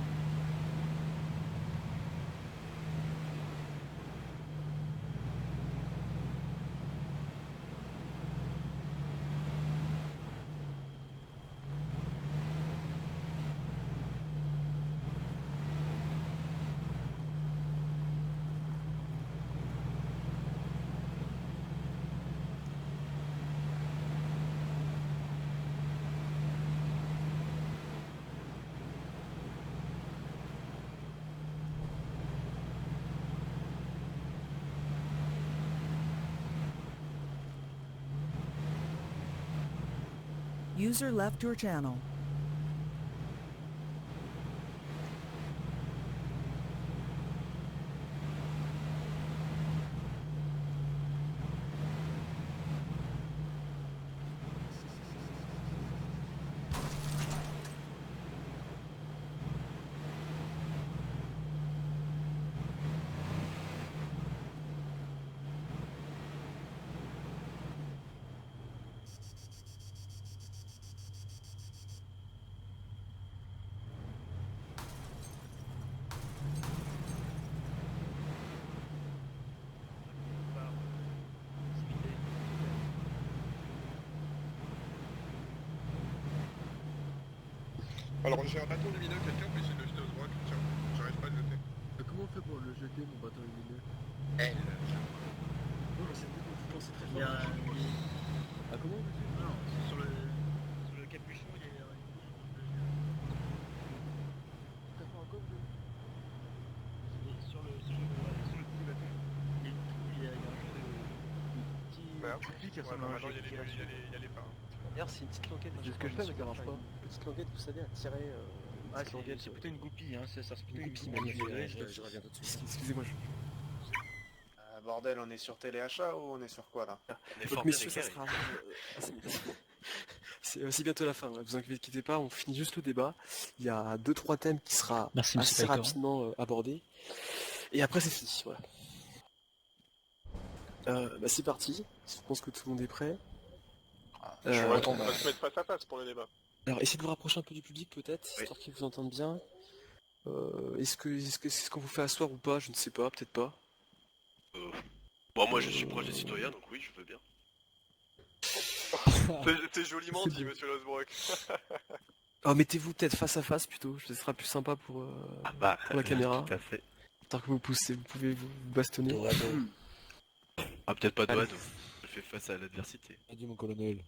User left your channel. Alors j'ai un bâton lumineux, quelqu'un peut essayer de le jeter au droit, tiens, j'arrive pas à le jeter. Comment on fait pour le jeter, mon bâton lumineux? Elle. Non, c'est vous pensez très fort. Ah, comment on fait? Non, sur le capuchon, il y a T'as fait un coffre de... sur le coup du bâton, il y a un jeu de petit pli qui ressemble à un jet. Il y a les pas. D'ailleurs, c'est une petite languette. C'est ce que je fais, mais ça marche pas. Une petite languette, vous savez, à tirer. Ah, c'est plutôt une goupille, hein, ça c'est plutôt une goupille, goupille. je reviens tout de suite. Excusez-moi. Bordel, on est sur téléachat ou on est sur quoi là? Donc messieurs, ça sera... c'est bientôt la fin, ne vous inquiétez pas, on finit juste le débat. Il y a 2-3 thèmes qui sera assez rapidement abordés. Et après c'est fini, voilà. C'est parti, je pense que tout le monde est prêt. On va se mettre face à face pour le débat. Alors essayez de vous rapprocher un peu du public peut-être, histoire qu'ils vous entendent bien. Est-ce que c'est ce qu'on vous fait asseoir ou pas? Je ne sais pas, peut-être pas. Bon, moi je suis proche des citoyens, donc oui, je veux bien. T'es joliment dit, monsieur Losbrook. Oh, mettez-vous peut-être face à face plutôt, ce sera plus sympa pour la caméra. Tout à fait. Tant que vous pouvez vous bastonner. Ah, peut-être pas de dos. Je fais face à l'adversité. Dit mon colonel.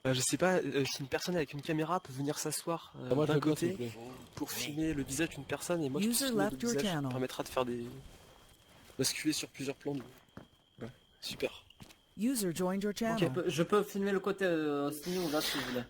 Je sais pas si une personne avec une caméra peut venir s'asseoir d'un côté pour filmer le visage d'une personne et moi je peux filmer le visage, ça permettra de faire des... basculer sur plusieurs plans. Ouais, super. User joined your channel. Ok, je peux filmer le côté sinon là si vous voulez.